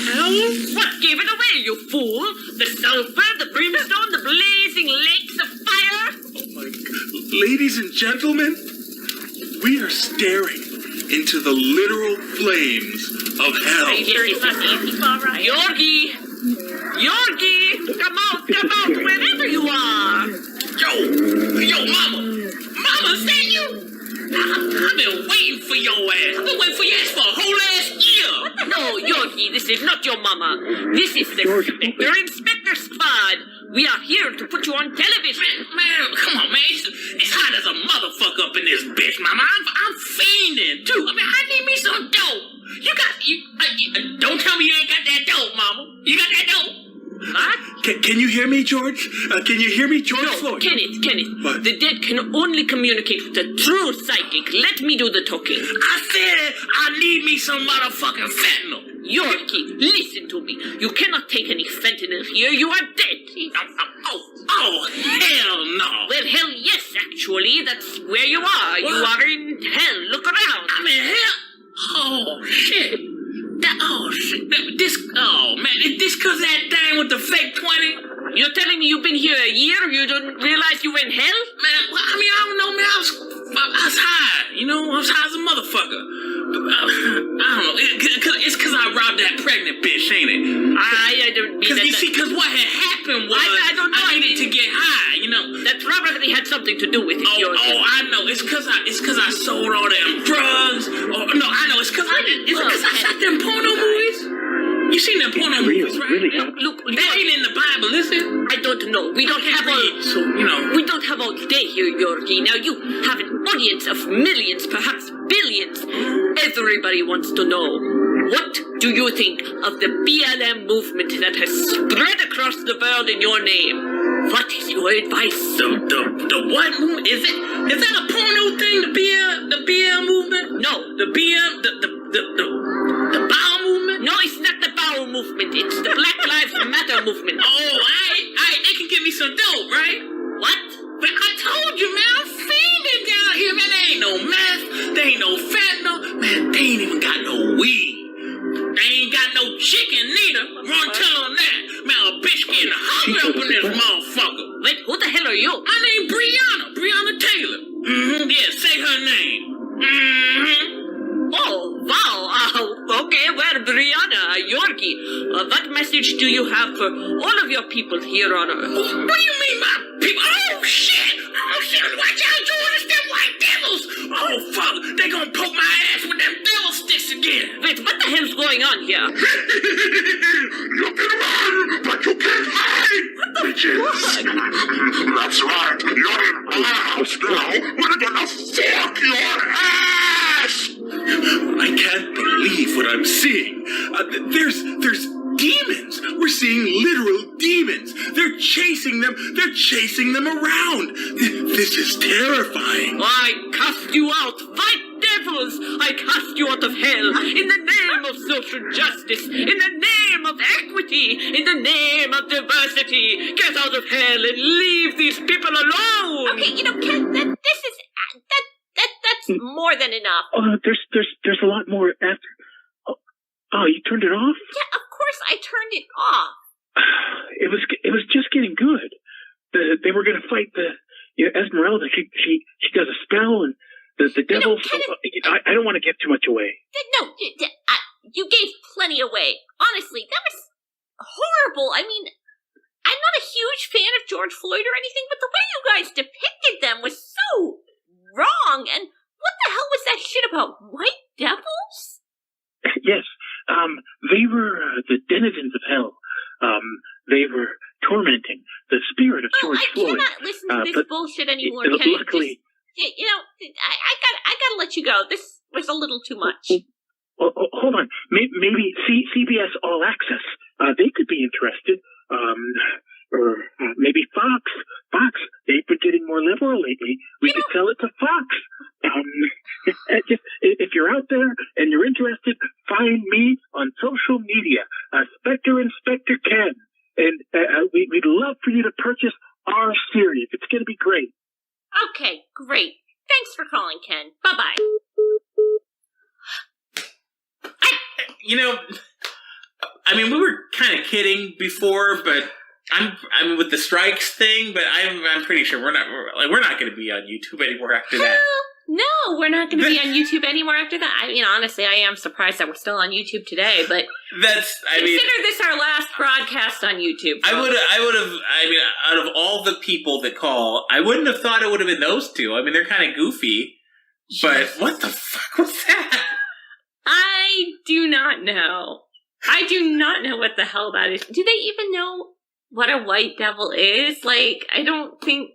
hell. What gave it away, you fool? The sulfur, the brimstone, the blazing lakes of fire. Oh my God. Ladies and gentlemen, we are staring into the literal flames of hell. Yorgi, come out, wherever you are. Yo, Mama, is that you? I've been waiting for your ass. I've been waiting for your ass for a whole ass year. No, Yorgi, this is not your mama. This is the Spectre Inspector Squad. We are here to put you on television. Man, come on, man. It's hot as a motherfucker up in this bitch, Mama. I'm fiending, too. I mean, I need me some dope. Don't tell me you ain't got that dope, Mama. You got that dope? What? Can you hear me, George? Can you hear me, George Floyd? Kenneth. What? The dead can only communicate with a true psychic. Let me do the talking. I said I need me some motherfucking fentanyl. Yorkie, listen to me. You cannot take any fentanyl here. You are dead. Oh, hell no. Well, hell yes, actually. That's where you are. You are in hell. Look around. I'm in hell? Oh, shit. This cause that thing with the fake 20? You're telling me you've been here a year? You don't realize you were in hell? Man, well, I mean, I don't know, man. I was high. You know, I was high as a motherfucker. I don't know. It's cause I robbed that pregnant bitch, ain't it? I don't mean that. Cause what had happened was I don't know. I needed to get high, you know. That probably had something to do with it. I know. It's cause I sold all them drugs. No, I know. It's cause I shot them porno movies. You seen them porno movies, right? Really? Look, they ain't in the Bible, listen. I don't know. We don't have all, so, you know. We don't have all day here, Yorkie. Now you have an audience of millions, perhaps billions. Everybody wants to know. What do you think of the BLM movement that has spread across the world in your name? What is your advice? The what movement? Is that a porno thing? The BL movement? No. The bowel movement? No, it's not the bowel movement. It's the Black Lives Matter movement. Oh, they can give me some dope, right? What? But I told you, man, I'm fiending down here, man. There ain't no meth. There ain't no fentanyl. Man, they ain't even got no weed. They ain't got no chicken neither. Run tell on that. Man, a bitch getting hungry up in this motherfucker. Wait, who the hell are you? My name Breonna Taylor. Mm-hmm, yeah, say her name. Mm-hmm. Oh, wow. Okay, well, Brianna, Yorkie, what message do you have for all of your people here on Earth? What do you mean, my people? Oh, shit. Watch out, George. It's them white devils. Oh, fuck. They gonna poke my ass with them devil sticks again. Wait, what the hell's going on here? You can run, but you can't hide. Bitches. That's right. You're in our house now. We're gonna fuck your ass. I can't believe what I'm seeing. There's demons. We're seeing literal demons. They're chasing them. They're chasing them around. This is terrifying. I cast you out, white devils. I cast you out of hell in the name of social justice, in the name of equity, in the name of diversity. Get out of hell and leave these people alone. Okay, Ken, that's more than enough. There's a lot more after. Oh, you turned it off? Yeah, of course I turned it off. It was just getting good. They were going to fight Esmeralda. She does a spell, and the devils. I don't want to give too much away. No, you gave plenty away. Honestly, that was horrible. I mean, I'm not a huge fan of George Floyd or anything, but the way you guys depicted them was so wrong. And what the hell was that shit about white devils? Yes, they were the denizens of hell. They were tormenting the spirit of George Floyd. I cannot listen to this bullshit anymore, Ken. Luckily, I gotta let you go. This was a little too much. Hold on. Maybe CBS All Access. They could be interested. Or maybe Fox. They've been getting more liberal lately. We could sell it to Fox. If you're out there and you're interested, find me on social media, Spectre Inspector Ken. And we'd love for you to purchase our series. It's going to be great. Okay, great. Thanks for calling, Ken. Bye-bye. I mean, we were kind of kidding before, but I'm with the strikes thing, but I'm pretty sure we're not going to be on YouTube anymore after that. No, we're not going to be on YouTube anymore after that. I mean, honestly, I am surprised that we're still on YouTube today, but consider this our last broadcast on YouTube. I would have, out of all the people that call, I wouldn't have thought it would have been those two. I mean, they're kind of goofy, but what the fuck was that? I do not know. I do not know what the hell that is. Do they even know what a white devil is? Like, I don't think...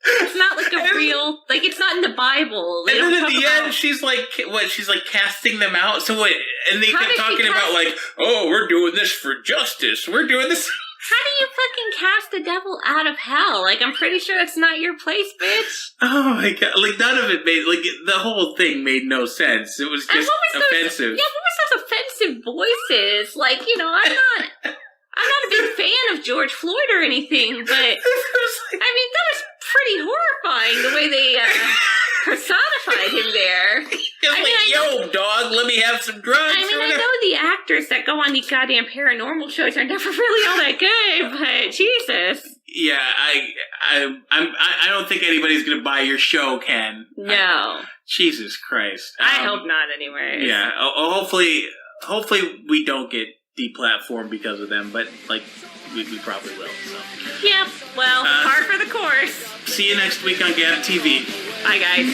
It's not like a real... Like, it's not in the Bible. And then at the end, she's like casting them out? So what... And they kept talking about, like, oh, we're doing this for justice. We're doing this... How do you fucking cast the devil out of hell? Like, I'm pretty sure it's not your place, bitch. Oh my god. Like, none of it made... Like, the whole thing made no sense. It was just offensive. What was those offensive voices? Like, I'm not a big fan of George Floyd or anything, but I mean, that was pretty horrifying the way they personified him there. Yo, dog, let me have some drugs. I mean, I know the actors that go on these goddamn paranormal shows are never really all that good, but Jesus. Yeah, I don't think anybody's gonna buy your show, Ken. No. Jesus Christ. I hope not, anyways. Yeah, hopefully we don't get deplatformed because of them, but like we probably will. So. Yep. Well, par for the course. See you next week on Gab TV. Bye, guys.